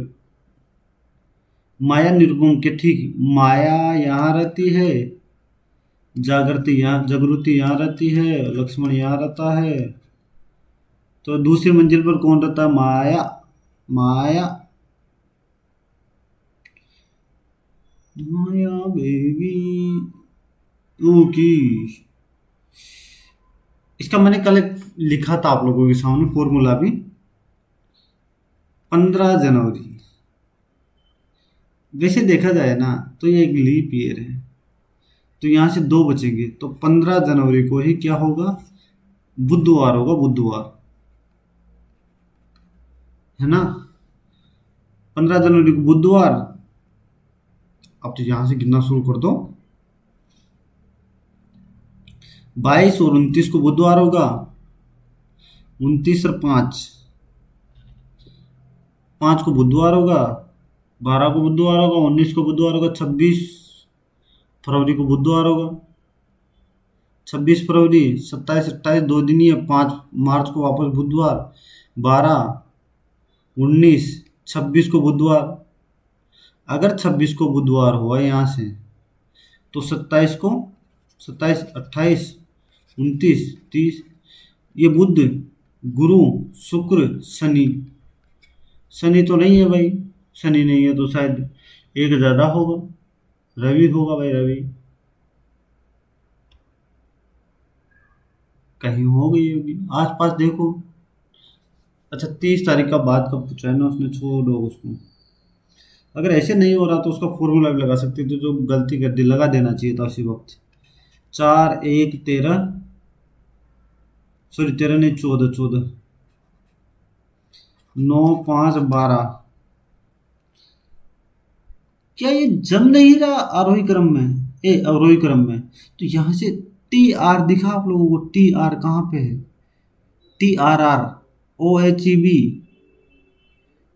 माया निरुपम के ठीक, माया यहाँ रहती है, जागृति यहाँ रहती है, लक्ष्मण यहाँ रहता है। तो दूसरी मंजिल पर कौन रहता है, माया, माया, माया बेबी। ओके, इसका मैंने कल एक लिखा था आप लोगों के सामने फॉर्मूला भी। 15 जनवरी, वैसे देखा जाए ना तो ये एक लीप ईयर है, तो यहाँ से 2 बचेंगे, तो 15 जनवरी को ही क्या होगा, बुधवार होगा, बुधवार, है ना। 15 जनवरी को बुधवार। अब तो यहाँ से गिनना शुरू कर दो। 22 और 29 को बुधवार होगा, 29 और 5, 5 को बुधवार होगा, 12 को बुधवार होगा, 19 को बुधवार होगा, 26 फरवरी को बुधवार होगा, 26 फरवरी, 27 28 2 दिन ही है, 5 मार्च को वापस बुधवार, 12 19 26 को बुधवार। अगर 26 को बुधवार हुआ यहाँ से, तो 27 को, 27 28 29 30, ये बुध, गुरु, शुक्र, शनि, शनि तो नहीं है भाई, शनि नहीं है तो शायद एक ज़्यादा होगा, रवि होगा भाई, रवि कहीं हो गई होगी आसपास, देखो। अच्छा, 30 तारीख का बाद का पूछा है ना उसने, छोड़ो उसको। अगर ऐसे नहीं हो रहा तो उसका फॉर्मूला भी लगा सकते थे, जो गलती कर दी लगा देना चाहिए था उसी वक्त। 4 1 13, सॉरी 13 नहीं, 14 14, 9 5 12। क्या ये जम नहीं रहा आरोही क्रम में, अवरोही क्रम में, तो यहाँ से टी आर दिखा आप लोगों को, टी आर कहाँ पे है, T R R, O H E B,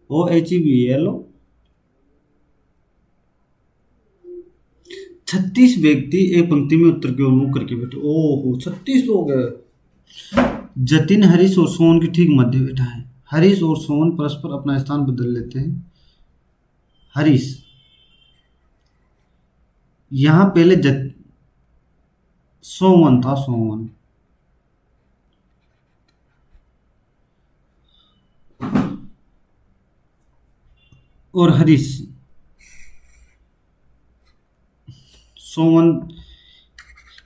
O H E B, hello. 36 व्यक्ति एक पंक्ति में उत्तर की ओर मुंह करके बैठे, ओहो 36 लोग हैं। जतिन हरीश और सोहन के ठीक मध्य बैठा है। हरीश और सोहन परस्पर अपना स्थान बदल लेते हैं। हरीश यहाँ पहले सोमन था, सोमन, और हरीश, सोमन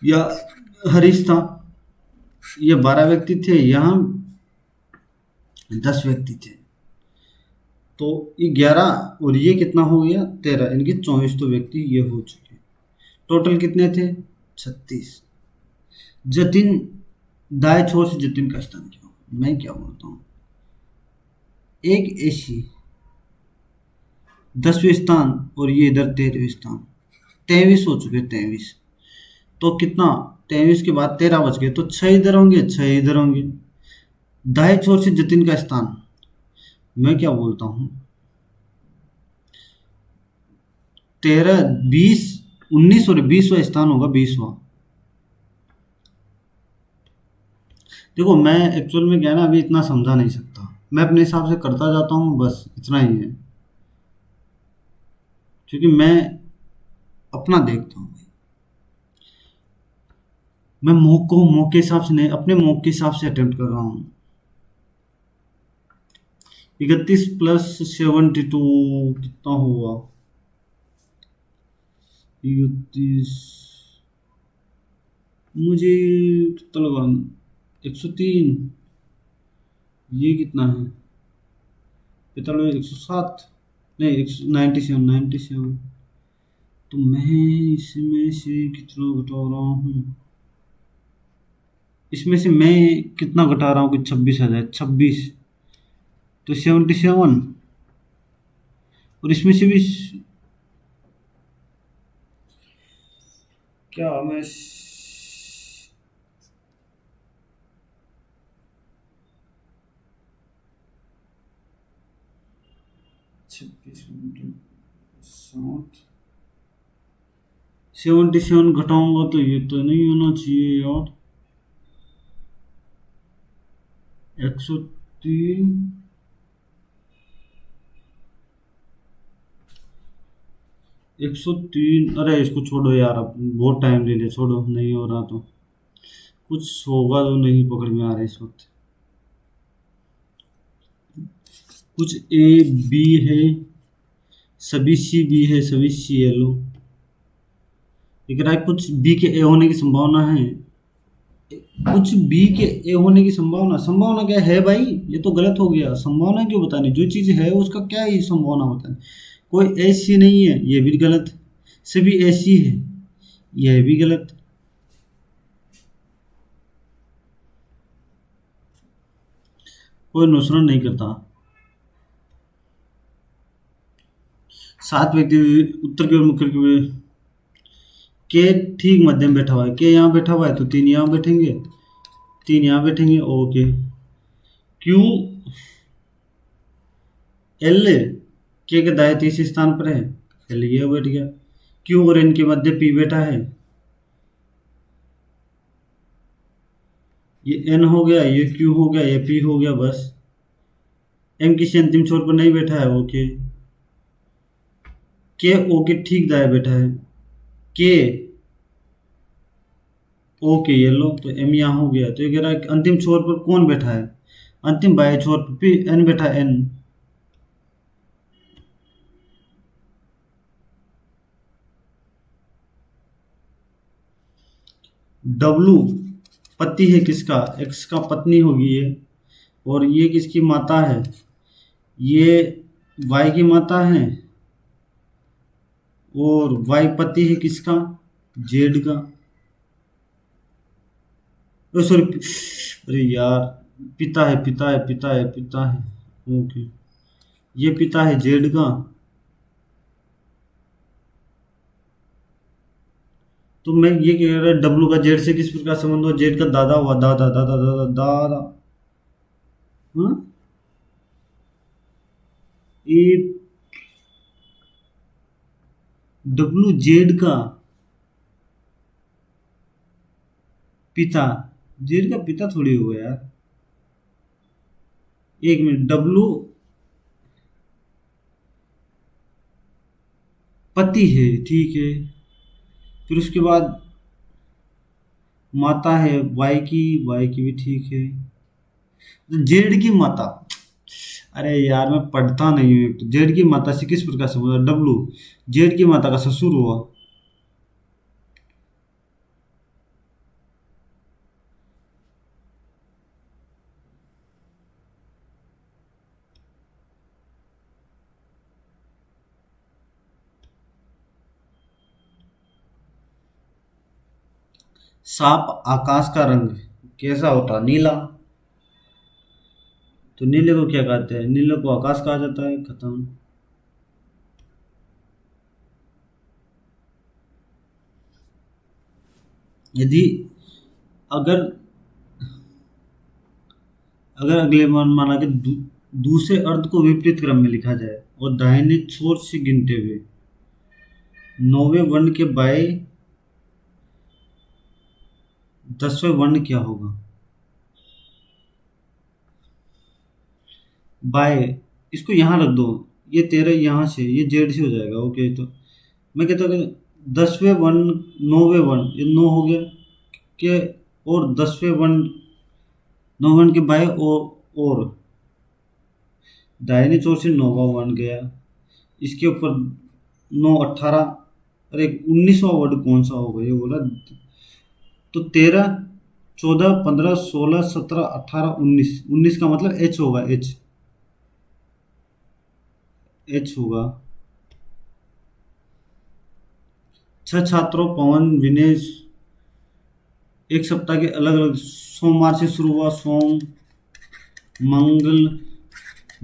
या हरीश था। ये 12 व्यक्ति थे, यहाँ 10 व्यक्ति थे। तो ये 11 और ये कितना हो गया 13, इनके 24 तो व्यक्ति ये हो चुके। टोटल कितने थे 36। जतिन, दाएं छोर से जतिन का स्थान क्या होगा? मैं क्या बोलता हूँ, एक एसी 10वें स्थान और ये इधर 13वें स्थान, 23 हो चुके 23। तो कितना 23 के बाद 13 बच गए, तो 6 इधर होंगे 6 इधर होंगे। दाएं छोर से जतिन का स्थान, मैं क्या बोलता हूँ 13 20 19 और 20वां स्थान होगा 20वां। देखो मैं एक्चुअल में क्या है ना, अभी इतना समझा नहीं सकता, मैं अपने हिसाब से करता जाता हूँ, बस इतना ही है, क्योंकि मैं अपना देखता हूँ। मैं मौके के हिसाब से नहीं, अपने मौके के हिसाब से अटेम्प्ट कर रहा हूँ। 31 प्लस 72 कितना हुआ 31, मुझे कितना लगा 103, ये कितना है 45 107, नहीं 97। तो मैं इसमें से कितना घटा रहा हूँ, इसमें से मैं कितना घटा रहा हूँ कि 26 आ जाए 26, तो 77। और इसमें से भी क्या मैं 26 60 77 घटाऊंगा तो ये तो नहीं होना चाहिए यार। 103, 103, अरे इसको छोड़ो यार, अब बहुत टाइम ले लिया, छोड़ो, नहीं हो रहा तो कुछ होगा तो नहीं पकड़ में आ रहा इस वक्त। कुछ ए बी है, सभी सी बी है, सभी सी एल ओ। लेकिन आज कुछ बी के ए होने की संभावना है, कुछ बी के ए होने की संभावना, संभावना क्या है भाई, ये तो गलत हो गया। संभावना क्यों बतानी, जो चीज़ है उसका क्या ही संभावना बतानी। कोई ऐसी नहीं है, ये भी गलत। सभी ऐसी है, यह भी गलत। कोई नुकसान नहीं करता। 7 व्यक्ति उत्तर की ओर मुख करके हुए, के ठीक मध्यम बैठा हुआ है, के यहाँ बैठा हुआ है तो 3 यहाँ बैठेंगे, 3 यहाँ बैठेंगे, ओके। क्यू एल के दाएं तीसरे स्थान पर है, एल ये बैठ गया। क्यू और एन के मध्य पी बैठा है, ये एन हो गया, ये क्यू हो गया, ये पी हो गया, बस। एम किसी अंतिम छोर पर नहीं बैठा है, ओके। के ओ के ठीक दाएं बैठा है, के ओ के ये लो, तो एम यहाँ हो गया। तो ये कह रहा है कि अंतिम छोर पर कौन बैठा है, अंतिम बाएं छोर पर पी एन बैठा, एन। डब्लू पति है किसका, एक्स का पत्नी होगी ये, और ये किसकी माता है, ये वाई की माता है, और वाई पति है किसका, जेड का। सॉरी, अरे यार, पिता है, पिता है, पिता है, पिता है, ओके। ये पिता है जेड का। तो मैं ये कह रहा डब्लू का जेड से किस प्रकार संबंध हुआ, जेड का दादा हुआ, दादा दादा दादा दादा। हाँ, ये डब्लू जेड का पिता, जेड का पिता थोड़ी हुआ यार, एक मिनट। डब्लू पति है, ठीक है। फिर उसके बाद माता है वाई की, वाई की भी ठीक है। तो जेड की माता, अरे यार मैं पढ़ता नहीं हूँ। एक तो जेड की माता से किस प्रकार से बोला? डब्लू जेड की माता का ससुर हुआ। सांप आकाश का रंग कैसा होता? नीला। तो नीले को क्या कहते हैं? नीले को आकाश कहा जाता है। खत्म। यदि अगर अगर अगले माना कि दूसरे अर्ध को विपरीत क्रम में लिखा जाए और दाहिने छोर से गिनते हुए नौवें वर्ण के बाएं 10वें वर्ण क्या होगा? बाय इसको यहाँ रख दो। ये 13 यहाँ से ये जेड से हो जाएगा। ओके तो मैं कहता हूँ कि 10वें वर्ण 9वें वर्ण ये 9 हो गया के और 10वें वर्ण 9 वर्ण के बाय और दाहिने छोर से 9वां वर्ण गया। इसके ऊपर 9 18। अरे 19वां वर्ण कौन सा होगा ये बोला? तो 13 14 15 16 17 18 19 19 का मतलब एच होगा। एच एच होगा। छह छात्रों पवन विनेश एक सप्ताह के अलग अलग सोमवार से शुरू हुआ। सोम मंगल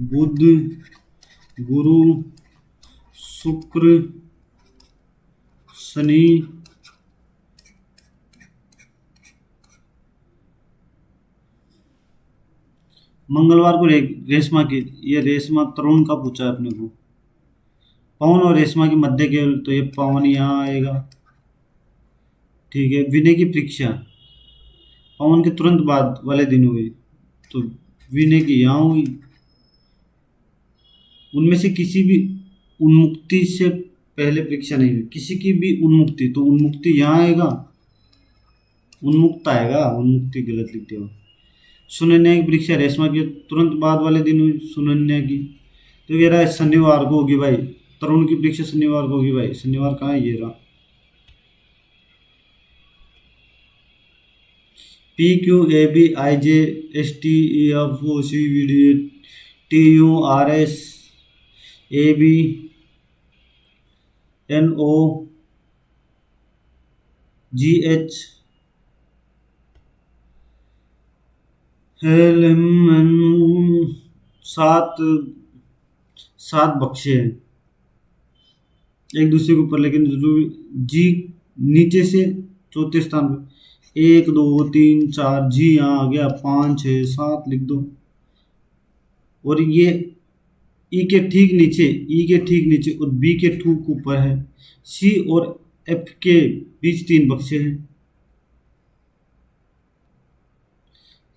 बुध गुरु शुक्र शनि मंगलवार को रेशमा की। ये रेशमा तरुण का पूछा है अपने को। पवन और रेशमा के मध्य के तो ये पवन यहाँ आएगा। ठीक है। विनय की परीक्षा पवन के तुरंत बाद वाले दिन हुई तो विनय की यहाँ हुई। उनमें से किसी भी उन्मुक्ति से पहले परीक्षा नहीं हुई। किसी की भी उन्मुक्ति तो उन्मुक्ति यहाँ आएगा। उन्मुक्त आएगा। उन्मुक्ति गलत लिखते हो। सुनन्या की परीक्षा रेशमा के तुरंत बाद वाले दिन हुई सुनन्या की। तो ये रहा शनिवार को होगी भाई। तरुण की परीक्षा शनिवार को होगी भाई। शनिवार कहाँ है? ये रहा। P Q A B I J S T E F O C V D T U R S A B N O G H L M N. सात सात बक्से हैं एक दूसरे के ऊपर लेकिन जरूरी जी नीचे से चौथे स्थान पे। 1 2 3 4 जी यहाँ आ गया। 5 6 7 लिख दो। और ये ई के ठीक नीचे और बी के ठीक ऊपर है। सी और एफ के बीच 3 बक्से हैं।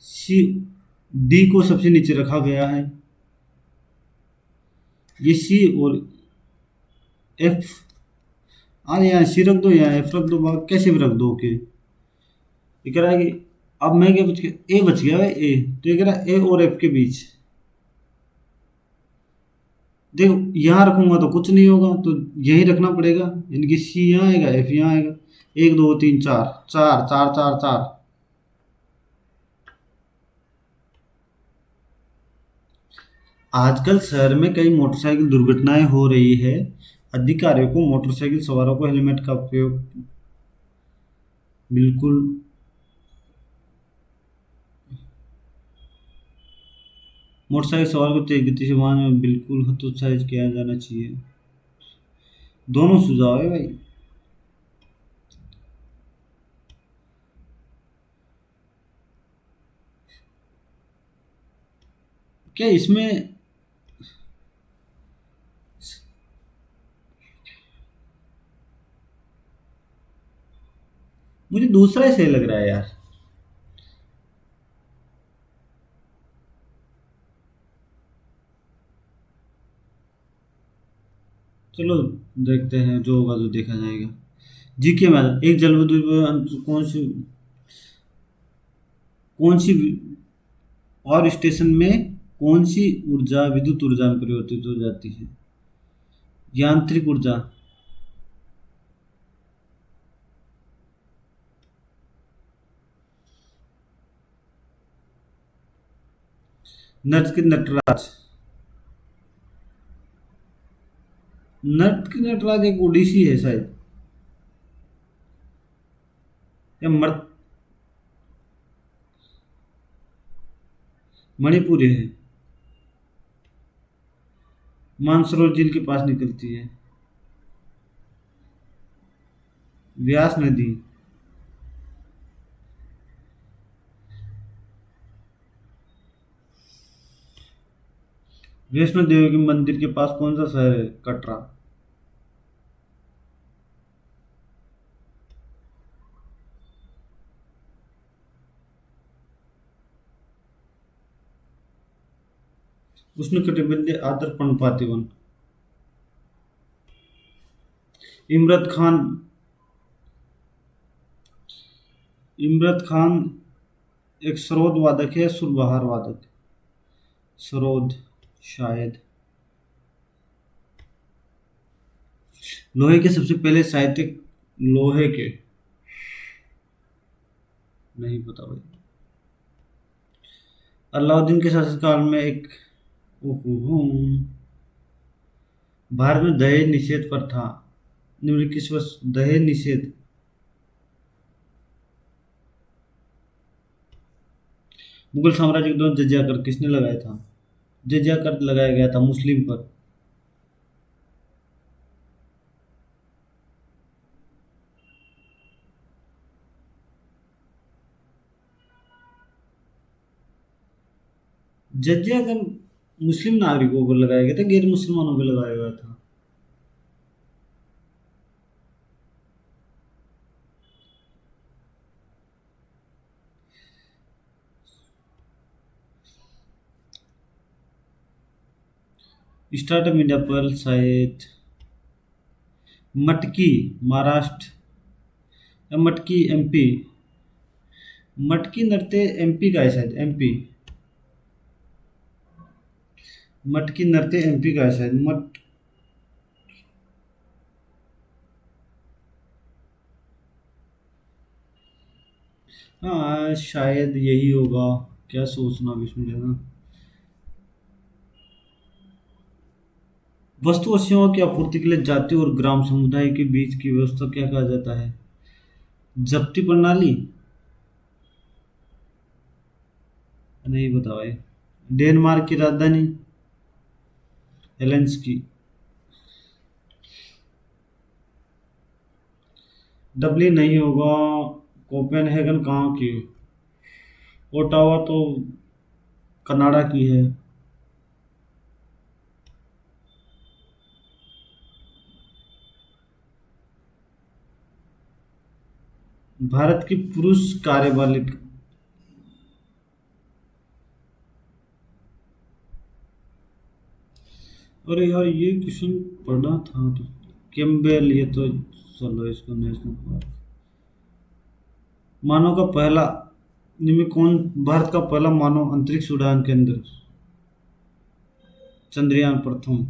सी डी को सबसे नीचे रखा गया है। ये सी और एफ। अरे यहाँ सी रख दो यहाँ एफ रख दो। कैसे भी रख दो। ओके ये कह रहा है कि अब मैं क्या बच गया? ए बच गया है। ए तो ये कह रहा है ए और एफ के बीच। देखो यहाँ रखूंगा तो कुछ नहीं होगा तो यही रखना पड़ेगा। इनकी सी यहाँ आएगा एफ यहाँ आएगा। 1 2 3 4 4 4 4 4। आजकल शहर में कई मोटरसाइकिल दुर्घटनाएं हो रही है। अधिकारियों को मोटरसाइकिल सवारों को हेलमेट का उपयोग बिल्कुल मोटरसाइकिल सवार को तेज गति से वाहन में बिल्कुल हतोत्साहित किया जाना चाहिए। दोनों सुझाव है भाई। क्या इसमें मुझे दूसरा ही सही लग रहा है यार। चलो देखते हैं जो होगा तो देखा जाएगा। जीके में एक जलविद्युत कौन सी पावर स्टेशन में कौन सी ऊर्जा विद्युत ऊर्जा में परिवर्तित हो जाती है? यांत्रिक ऊर्जा। नर्त की नटराज। नर्त की नटराज एक ओडिसी है शायद, या मणिपुरी है। मानसरोवर झील के पास निकलती है। व्यास नदी। वैष्णो देवी के मंदिर के पास कौन सा शहर है? कटरा। उष्णकटिबंधीय आर्द्र पर्णपाती वन। इमरत खान। इमरत खान एक सरोद वादक है या सुरबहार वादक? सरोद शायद। लोहे के सबसे पहले साहित्यिक। लोहे के। नहीं पता भाई। अलाउद्दीन के शासनकाल में एक। ओहो। भारत में दहेज निषेध पर था। निम्नलिखित किस वर्ष दहेज निषेध? मुगल साम्राज्य के दौरान जजिया कर किसने लगाया था? जजिया कर लगाया गया था मुस्लिम पर। जजिया कर मुस्लिम नागरिकों पर लगाया गया था, गैर मुसलमानों पर लगाया गया था। स्टार्टअप इंडिया पर शायद मटकी महाराष्ट्र या मटकी एमपी। मटकी नृत्य एमपी का है शायद, एमपी। मटकी नृत्य एमपी का है शायद, मट। हाँ शायद यही होगा। क्या सोचना भी इसमें लेना। वस्तु और सेवाओं की आपूर्ति के लिए जाति और ग्राम समुदाय के बीच की व्यवस्था क्या कहा जाता है? जब्ती प्रणाली। नहीं बता भाई। डेनमार्क की राजधानी? हेलेंस्की। डबलिन नहीं होगा। कोपेनहेगन कहाँ की? ओटावा तो कनाडा की है। भारत की पुरुष कार्यपालिक। अरे यार ये क्वेश्चन पढ़ा था तो। कैम्बेल, ये तो। चलो इसको नेशनल पार्क। मानव का पहला। निम्न कौन भारत का पहला मानव अंतरिक्ष उड़ान केंद्र? चंद्रयान प्रथम।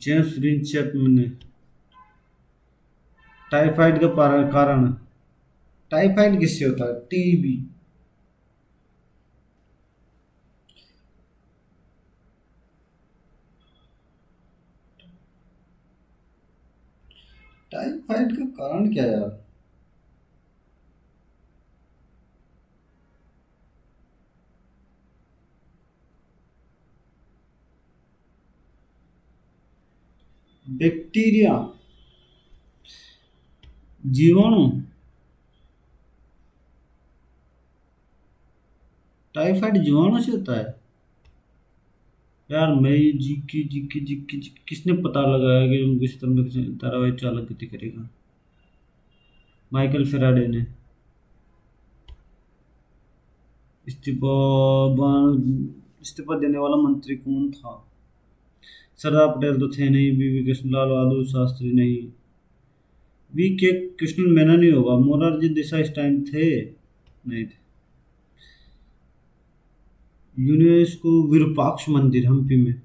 जेम्स विंचेट ने। टाइफाइड का कारण। टाइफाइड किससे होता है? टीबी। टाइफाइड का कारण क्या है यार? बैक्टीरिया। जीवाणु। टाइफाइड जीवाणु से होता है? यार मैं ये किसने पता लगाया कि उनको इस तरह से धारावाहिक चालक गति करेगा? माइकल फेराडे ने। इस्तीफा। इस्तीफा देने वाला मंत्री कौन था? सरदार पटेल तो थे नहीं, बीवी कृष्णलाल बहादुर शास्त्री नहीं। वी के कृष्णन मेनन ही होगा, मोरारजी देसाई इस टाइम थे नहीं थे। यूनेस्को विरूपाक्ष मंदिर हम्पी में।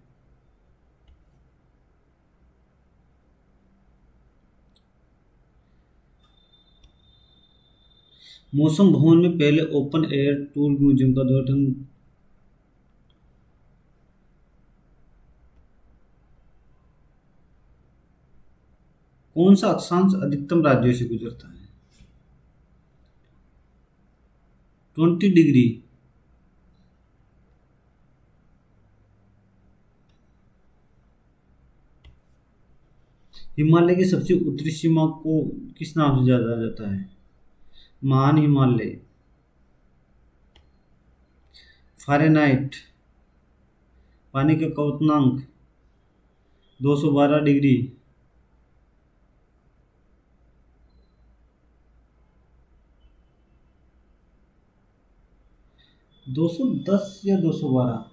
मौसम भवन में पहले ओपन एयर टूल म्यूजियम का उद्घाटन। कौन सा अक्षांश अधिकतम राज्यों से गुजरता है? 20 डिग्री। हिमालय की सबसे उत्तरी सीमा को किस नाम से जाना जाता है? महान हिमालय। फ़ारेनहाइट। पानी का क्वथनांक 212 डिग्री। 210 या 212?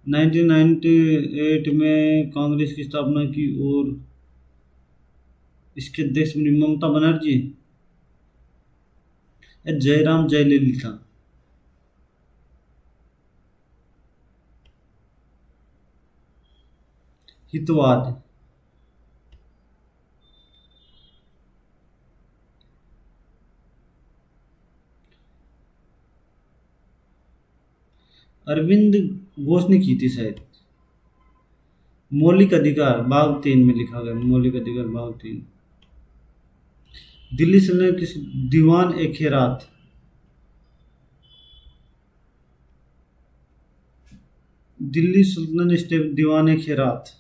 1998 में कांग्रेस की स्थापना की और इसके अध्यक्ष बनी ममता बनर्जी या जयराम जयललिता? हितवाद। अरविंद घोष ने की थी शायद। मौलिक अधिकार भाग 3 में लिखा गया, मौलिक अधिकार भाग 3। दिल्ली सल्तनत किस दीवान ए खैरात। दिल्ली सल्तनत स्टेट दीवान ए खैरात।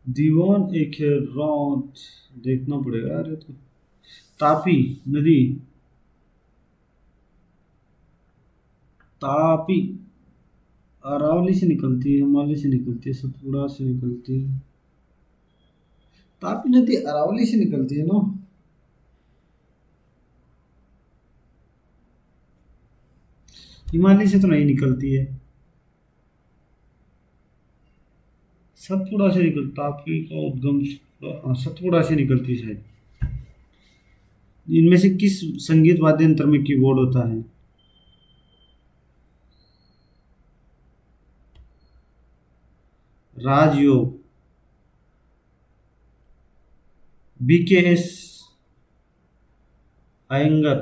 दीवान ए खैरात देखना पड़ेगा यार ये तो। तापी नदी। तापी अरावली से निकलती है, हिमालय से निकलती है, सतपुड़ा से निकलती है। तापी नदी अरावली से निकलती है ना? हिमालय से तो नहीं निकलती है। सतपुड़ा से निकल तापी का उद्गम सतपुड़ा से निकलती है शायद। इनमें से किस संगीत वाद्य यंत्र में कीबोर्ड होता है? राजयोग। BKS अयंगर।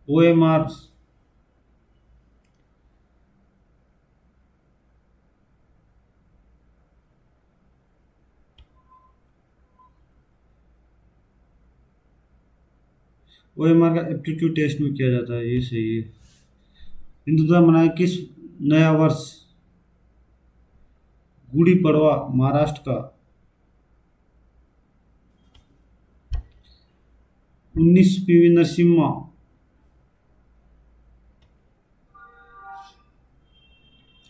OMR। OMR का एप्टीट्यूड टेस्ट में किया जाता है, ये सही है। हिंदू धर्म मनाए किस नया वर्ष? गुड़ी पड़वा महाराष्ट्र का। 19 PV नरसिम्हा।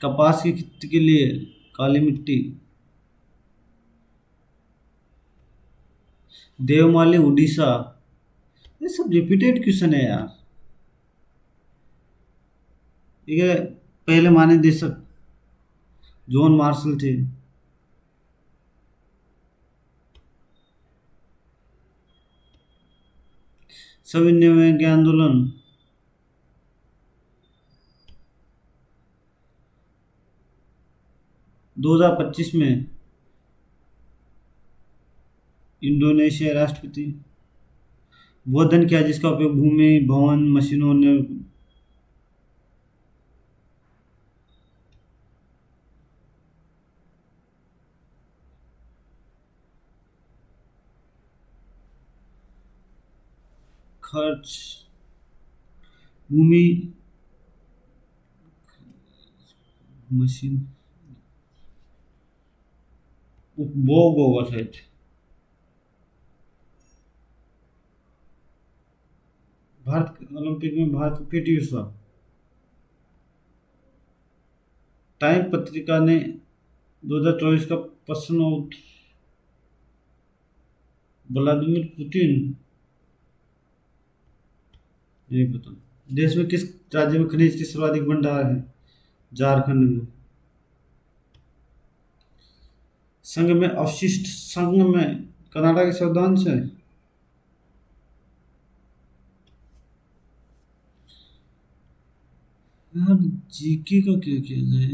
कपास की खेती के लिए काली मिट्टी। देवमाली उड़ीसा। ये सब रिपीटेड क्वेश्चन है यार। ये पहले महानिदेशक जॉन मार्शल थे। सविनय आंदोलन। 2025 में इंडोनेशिया राष्ट्रपति। वह धन क्या है जिसका उपयोग भूमि भवन मशीनों ने। खर्च भूमि मशीन उपभोग होगा शायद। भारत ओलंपिक में भारत की पीटी उषा। टाइम पत्रिका ने 2024 का पर्सन आउट व्लादिमीर पुतिन। ये बताओ, देश में किस राज्य में खनिज की सर्वाधिक भंडार है? झारखंड में। संघ में अवशिष्ट संघ में कनाडा के शब्दांश है। यार, जीके का क्या किया जाए?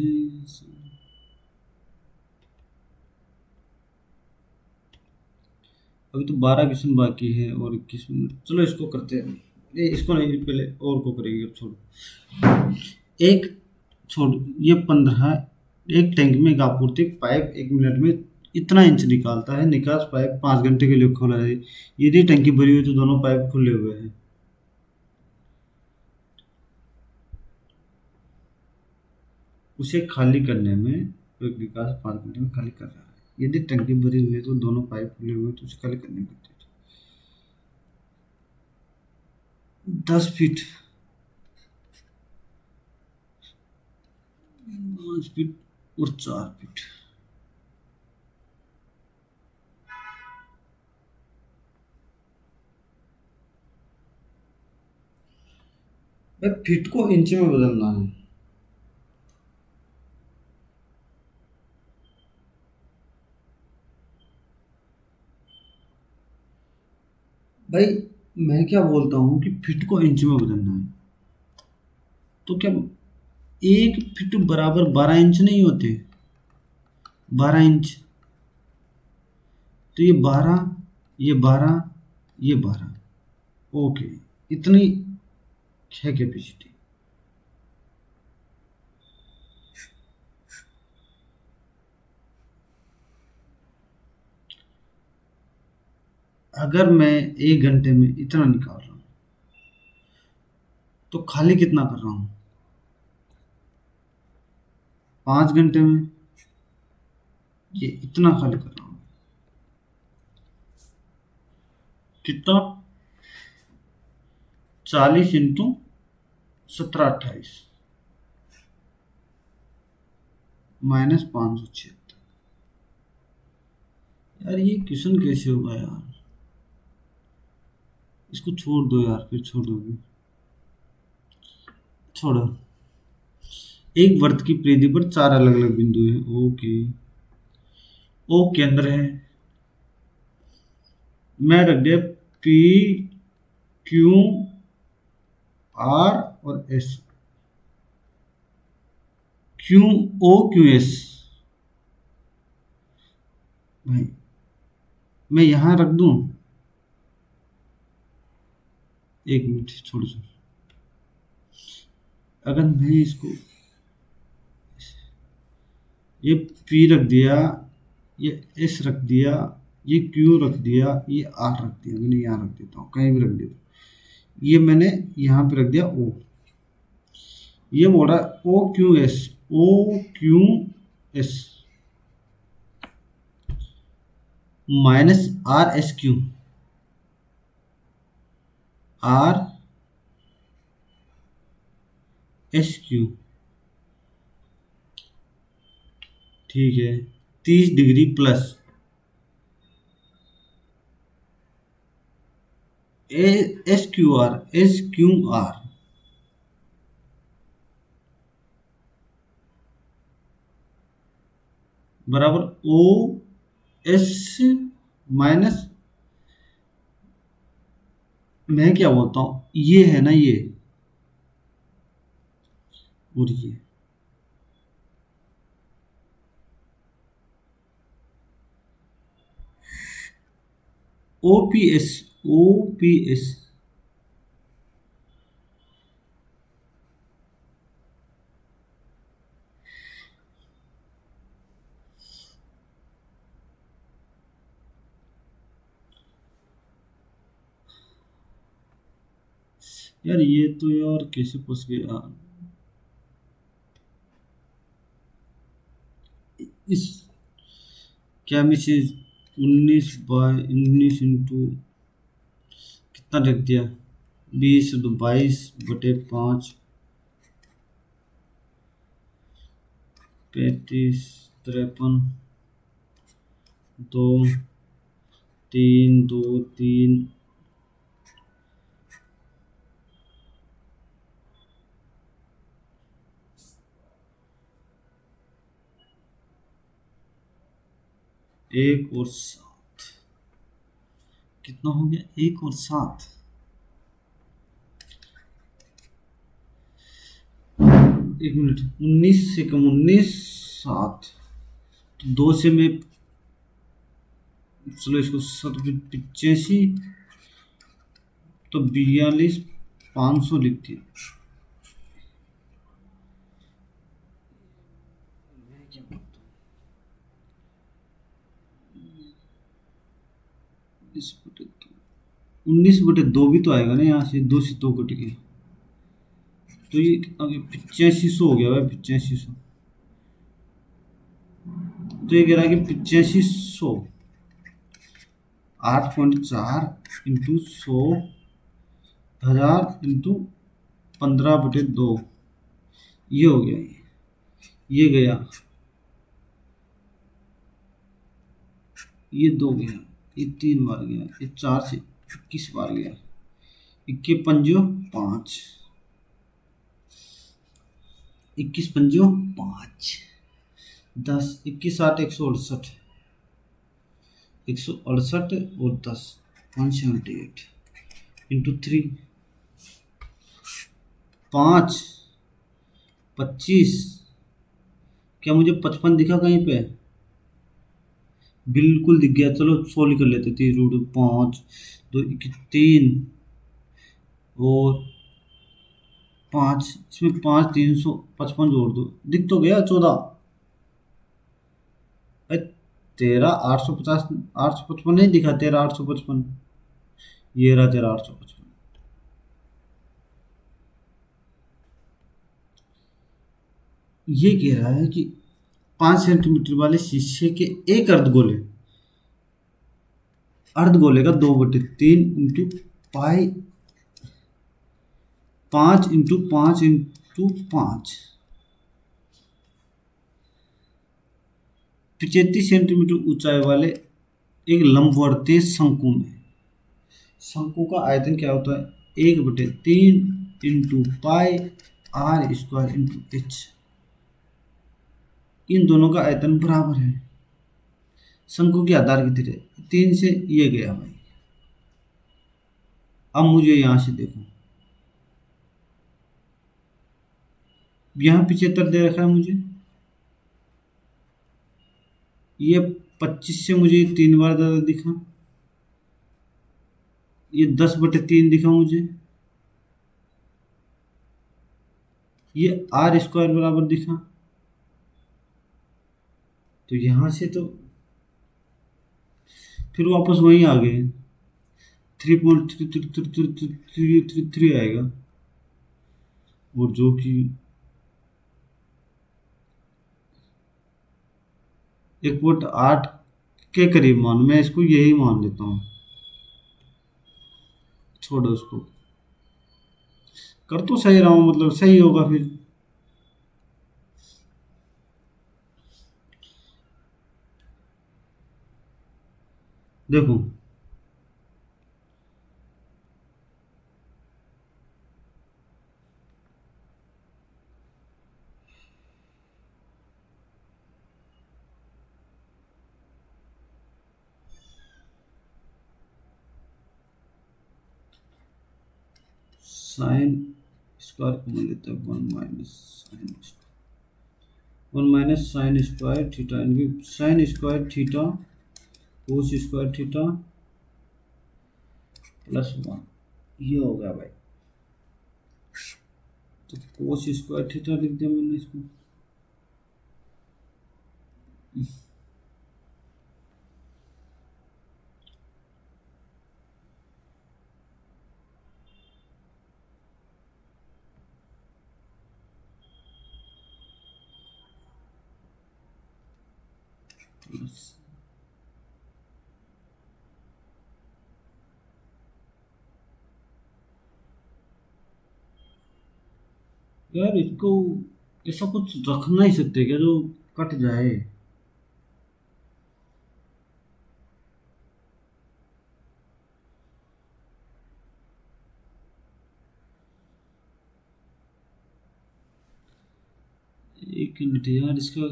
अभी तो 12 क्वेश्चन बाकी है और 21 मिनट, चलो इसको करते हैं। ये इसको नहीं, पहले और को करेंगे, अब छोड़ो। एक छोड़, ये 15, एक टैंक में एक आपूर्ति पाइप 1 मिनट में इतना इंच निकालता है, निकास पाइप 5 घंटे के लिए खोला है। यदि टंकी भरी हुई तो दोनों पाइप खुले हुए हैं। उसे खाली करने में एक निकास 5 घंटे में खाली कर रहा है। यदि टंकी भरी हुई है तो दोनों पाइप खुले हुए हैं, तो उसे खाली करने में 10 फीट, 5 फीट और 4 फीट। भाई फीट को इंच में बदलना है। भाई मैं क्या बोलता हूँ कि फीट को इंच में बदलना है, तो क्या 1 फीट बराबर 12 इंच नहीं होते? 12 इंच, तो ये 12, ये 12, ये 12, ओके, इतनी है कैपेसिटी। अगर मैं 1 घंटे में इतना निकाल रहा हूँ तो खाली कितना कर रहा हूँ? 5 घंटे में ये इतना खाली कर रहा हूँ। कितना? 40 × 17, 28 -576। यार ये क्वेश्चन कैसे होगा यार? इसको छोड़ दो यार, फिर छोड़ोगे, छोड़ो। एक वृत्त की परिधि पर 4 अलग अलग बिंदु हैं। ओके, ओ केंद्र है। मैं रख दिया पी, क्यू, आर और S. Q, O Q S. भाई मैं यहां रख दूं? 1 मिनट छोड़ छोड़। अगर मैं इसको, ये पी रख दिया, ये एस रख दिया, ये क्यू रख दिया, ये आर रख दिया, मैंने यहाँ रख देता हूँ, कहीं भी रख देता हूँ। ये मैंने यहाँ पे रख दिया ओ। ये बोल रहा है O Q S, O Q S -R SQ, RSQ, ठीक है। 30 डिग्री प्लस SQR बराबर ओ एस माइनस, मैं क्या बोलता हूँ, ये है ना ये, और ये OPS, OPS। यार ये तो यार कैसे फंस गया इस, क्या मैं चीज 19/19 इंटू कितना रख दिया, 20 तो 22/5, 35, 53, 2, 3, 2, 3, एक और सात, कितना हो गया, एक और सात, एक मिनट, 19 से कम, 19 सात, तो दो से मैं, चलो इसको 7 85, तो 42 500 लिख दिया। मैं क्या बोलता हूँ, 19/2 भी तो आएगा ना, यहाँ से 2 से 2 कट गया, तो ये आगे 8500 हो गया भाई, 8500। तो ये कह रहा है कि 8500 8.4 इंटू 100,000 इंटू 15/2, ये हो गया, ये गया, ये 2 गया, ये 3 बार गया, ये 4 से 21 बार गया, 21 पंजो 5, 21 पंजो 5, 10, 21 8 168, 168 और 10, 178 इंटू 3, 5 25, क्या मुझे 55 दिखा कहीं पे, बिल्कुल दिख गया, चलो 100 कर लेते, 3 रूट 5 2 3 और 5, इसमें 5 355 जोड़ दो, दिख तो गया 14, 13 850, 855 नहीं दिखा, 13 855, ये रहा 13 855। ये कह रहा है कि 5 सेंटीमीटर वाले शीशे के एक अर्धगोले का 2/3 इंटू पाई, 5 इंटू 5 75 सेंटीमीटर ऊंचाई वाले एक लंबवर्तीय शंकु में शंकु का आयतन क्या होता है, 1/3 into pi R square into H, इन दोनों का आयतन बराबर है, शंकु के आधार की तरह 3 से ये गया भाई। अब मुझे यहां से देखो, यहाँ 75 दे रखा है मुझे, ये 25 से मुझे 3 बार ज़्यादा दिखा, ये 10/3 दिखा मुझे, ये आर स्क्वायर बराबर दिखा, तो यहाँ से तो फिर वापस वहीं आ गए, 3.3333 आएगा, और जो कि 1.8 के करीब मान, मैं इसको यही मान लेता हूँ, छोड़ो उसको, कर तो सही रहा हूँ, मतलब सही होगा फिर। देखो साइन स्क्वायर को मान लेते हैं 1 माइनस साइन स्क्वायर थीटा, इनकी sine square theta cos square theta +1, ये हो गया भाई, तो कोस स्क्वायर थीटा लिख दिया मैंने इसको, प्लस, यार इसको ऐसा कुछ रख नहीं सकते क्या जो कट जाए, एक मिनट यार इसका,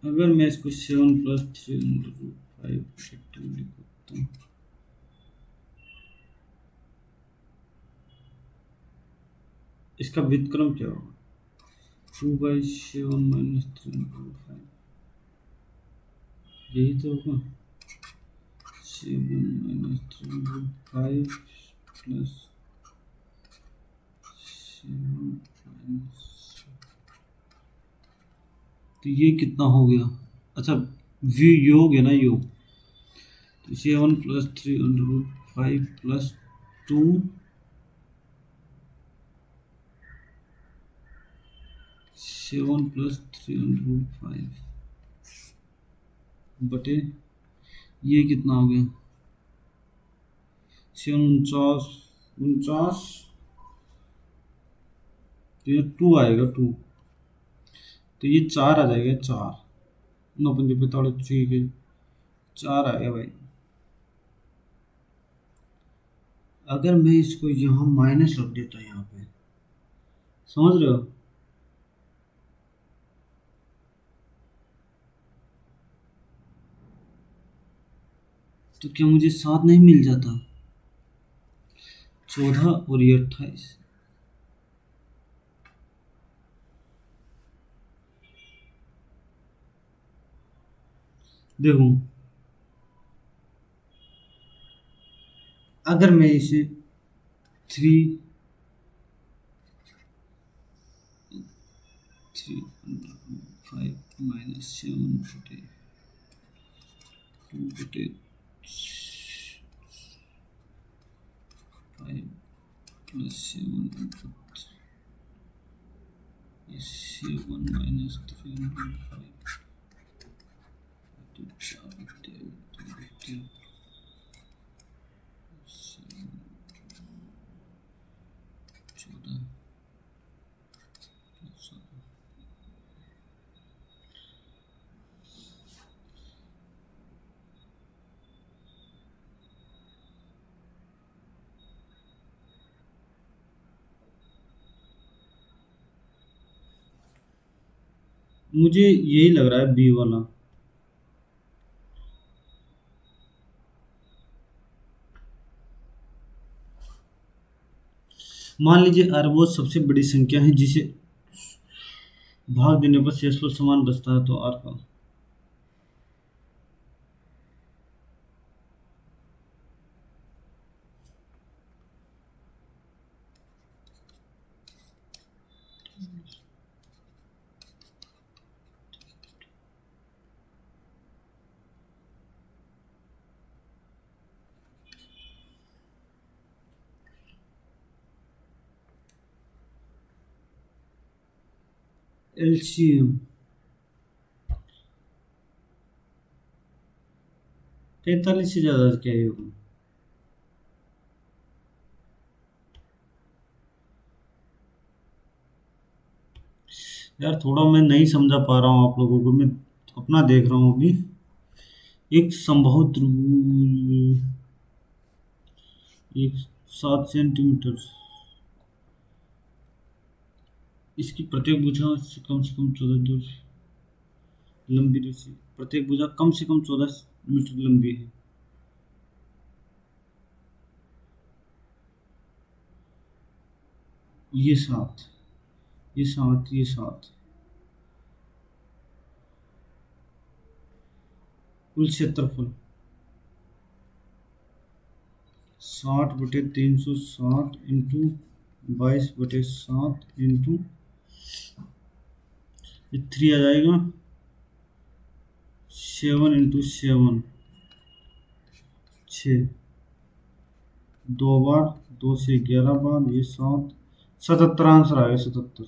अगर मैं इसको 7 + 3 √5 इफेक्टिवली करता हूँ, इसका व्युत्क्रम क्या होगा? 2/7 - 3 √5, यही तो होगा। 7 - 3 √5 प्लस 7 तो ये कितना हो गया? अच्छा, व्यू योग है ना, योग। तो 7 + 3 √5 प्लस 2 7 + 3 √5 बटे ये कितना हो गया? 49 49, तो ये 2 आएगा, 2। तो ये 4 आ जाएगा, 4 9 5 45, ठीक है, 4 आ गया भाई। अगर मैं इसको यहाँ माइनस रख देता यहाँ पे, समझ रहे हो? तो क्या मुझे 7 नहीं मिल जाता? 14 और ये 28। देखो, अगर मैं इसे 3 5 - 7 बटे 2 बटे 5 प्लस 7 इनपुट, 7 - 3 तो 4 बटे 2 बटे 14 प्लस 7। मुझे यही लग रहा है, बी वाला। मान लीजिए आर वो सबसे बड़ी संख्या है जिसे भाग देने पर शेषफल समान बचता है, तो आर का एलसीएम 43 से ज्यादा क्या ही होगा? यार थोड़ा मैं नहीं समझा पा रहा हूँ आप लोगों को, मैं अपना देख रहा हूँ अभी। एक संभव एक 7 सेंटीमीटर, इसकी प्रत्येक भुजा से कम 14 दूर लंबी दूरी, प्रत्येक भुजा कम से कम 14 मीटर लंबी है। ये 7, ये 7, ये 7, कुल क्षेत्रफल 60/360 इंटू 22/7 इंटू 3 आ जाएगा, 7 इंटू 7 6, 2 बार, 2 से 11 बार, ये 7, 77 आंसर आ गया, 77।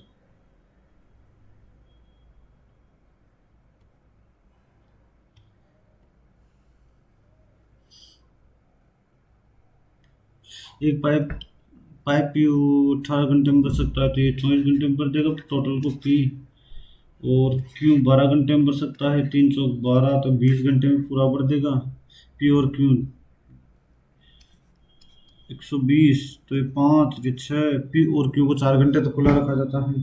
एक पाइप पाइप पी 18 घंटे में भर सकता है, तो ये 24 घंटे में भर देगा टोटल को पी। और क्यू 12 घंटे में भर सकता है, 3 चौक 12, तो 20 घंटे में पूरा भर देगा। पी और क्यू 120, तो ये 5, ये 6, पी और क्यू को 4 घंटे तो खुला रखा जाता है।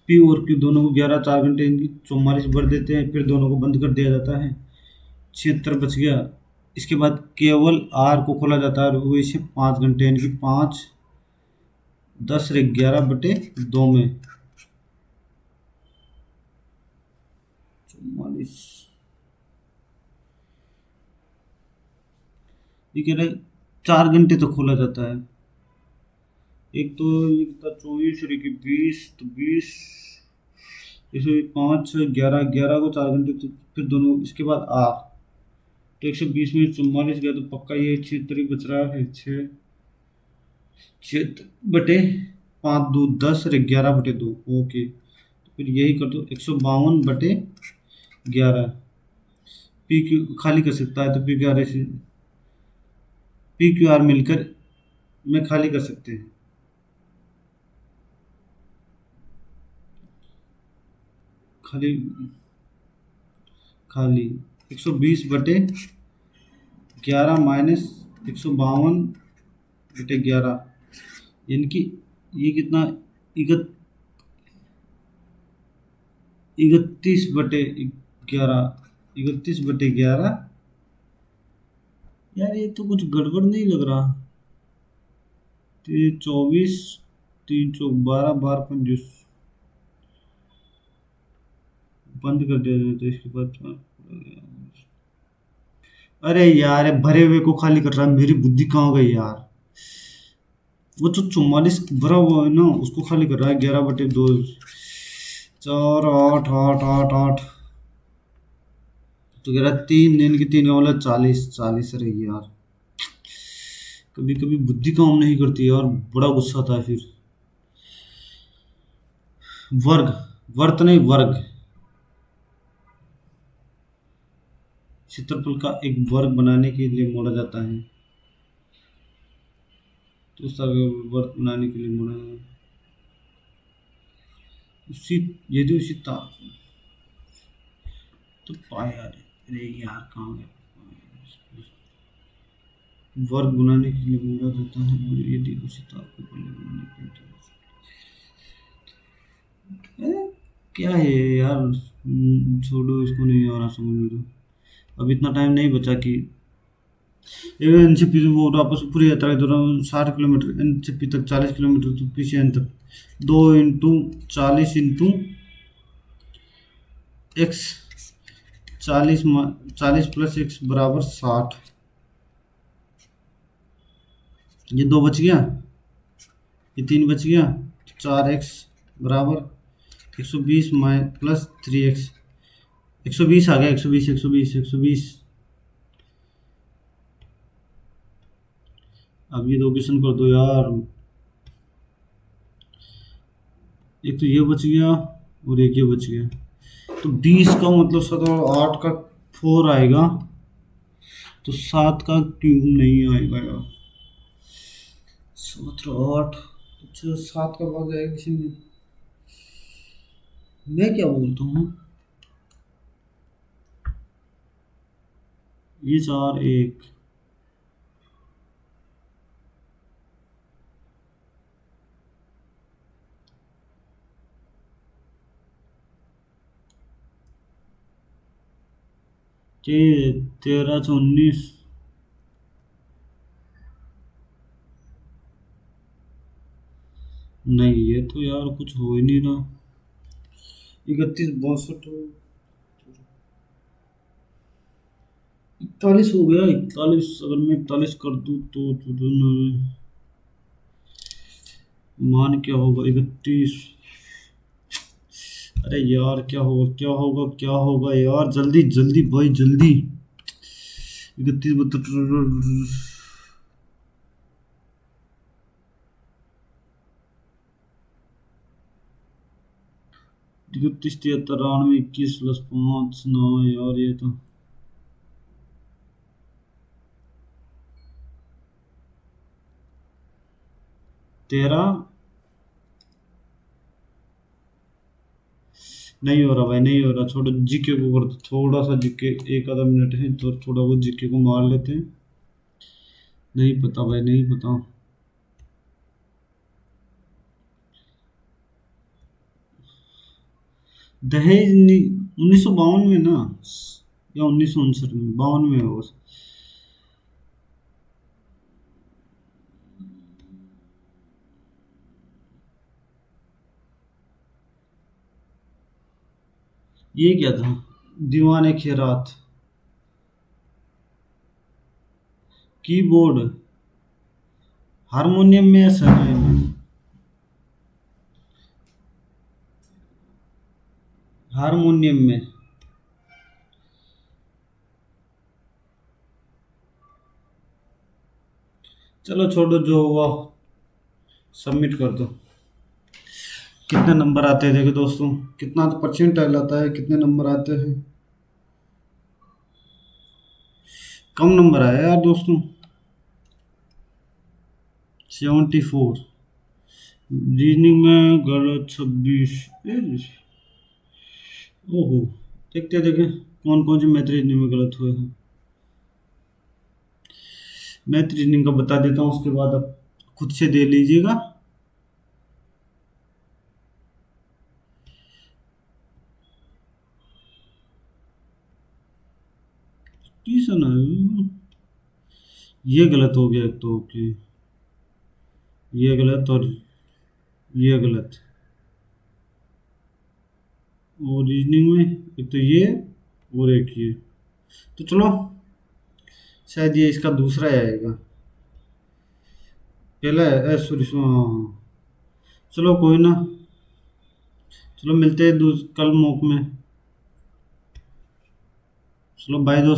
पी और क्यू दोनों को 11 4 घंटे इनकी 44 भर देते हैं, फिर दोनों को बंद कर दिया जाता है। 76 बच गया। इसके बाद केवल आर को खोला जाता है और वो इसे 5 घंटे इनकी 5 10 रे 11/2 में 44। ये कह रहा है 4 घंटे तो खोला जाता है। एक तो ये कितना 24 रे की 20 तो 20 इसमें 5 11 को 4 घंटे तो फिर दोनों इसके बाद आर तो 120 में 44 गया तो पक्का ये 76 ही बच रहा है। 6 6 बटे 5 2 10 रे 11/2 ओके। तो फिर यही कर दो 152/11 पी क्यू खाली कर सकता है तो पी क्यू आर मिलकर में खाली कर सकते हैं। खाली खाली 120/11 माइनस 152/11 यानी कि ये कितना 31/11 यार ये तो कुछ गड़बड़ नहीं लग रहा। तो ये 24 3 चौक 12 12 पंजुस बंद कर दिया जाए तो इसके बाद अरे यार ये भरे हुए को खाली कर रहा है, मेरी बुद्धि कहाँ गई यार। वो तो 44 भरा हुआ है ना उसको खाली कर रहा है 11/2 4 8 8 8 8 तो कह रहा 3 दिन की 3 का मतलब 40 40 रहेगी यार। कभी कभी बुद्धि काम नहीं करती यार, बड़ा गुस्सा आता है फिर। वर्ग वर्त नहीं वर्ग क्षेत्रफल का एक वर्ग बनाने के लिए मोड़ा जाता है। तो उस तरह का वर्ग बनाने के लिए मोड़ा उसी यदि उसी तो पाया अरे यार कहाँ गया। वर्ग बनाने के लिए मोड़ा जाता है और यदि उसी तार को बल्ले बनाने के लिए क्या है ये यार। छोड़ो इसको, नहीं आ रहा समझ में। तो अब इतना टाइम नहीं बचा कि एनसीपी वो वापस पूरी यात्रा के दौरान 60 किलोमीटर एनसीपी तक 40 किलोमीटर तो पीछे एन तक 2 × 40 × x 40 + x बराबर 60। ये 2 बच गया, ये 3 बच गया तो 4x बराबर 120 + 3x 120 आ गया। 120 120 120। अब ये दो क्वेश्चन कर दो यार। एक तो ये बच गया और एक ये बच गया तो 20 का मतलब 7 और 8 का 4 आएगा तो 7 का क्यूब नहीं आएगा यार। 7 और 8 अच्छा 7 का भाग जाएगा किसी में। मैं क्या बोलता हूँ ये 4 1 के 13 से 19 नहीं ये तो यार कुछ हो ही नहीं रहा। 31 62 41 हो गया। 41 अगर मैं 41 कर दूँ तो मान क्या होगा 31। अरे यार क्या होगा क्या होगा क्या होगा यार, जल्दी जल्दी भाई जल्दी। 31 32 31 73 93 21 + 5 9 यार ये तो 13 नहीं हो रहा भाई, नहीं हो रहा। छोड़ो जीके को कर दो, थोड़ा सा जीके, एक आधा मिनट है तो थोड़ा वो जीके को मार लेते हैं। नहीं पता भाई नहीं पता। दहेज 1952 में ना, या 1959 में, 52 में होगा। ये क्या था? दीवाने खैरात। कीबोर्ड। हारमोनियम में या सनाई में? हारमोनियम में। चलो छोड़ो, जो हुआ सबमिट कर दो। कितने नंबर आते हैं देखो दोस्तों, कितना तो परसेंटाइल आता है, कितने नंबर आते हैं। कम नंबर आया यार दोस्तों, 74। रीजनिंग में गलत 26। ओहो। देखते देखें कौन कौन से मैथ रीजनिंग में गलत हुए हैं। मैथ रीजनिंग का बता देता हूँ, उसके बाद आप खुद से दे लीजिएगा। ट्यूशन है, ये गलत हो गया एक तो, ओके। ये गलत और ये गलत। और रीजनिंग में एक तो ये और एक ये। तो चलो, शायद ये इसका दूसरा ही आएगा। पहला है, सॉरी, हाँ। चलो कोई ना, चलो मिलते हैं कल मॉक में। चलो बाय दोस्तों।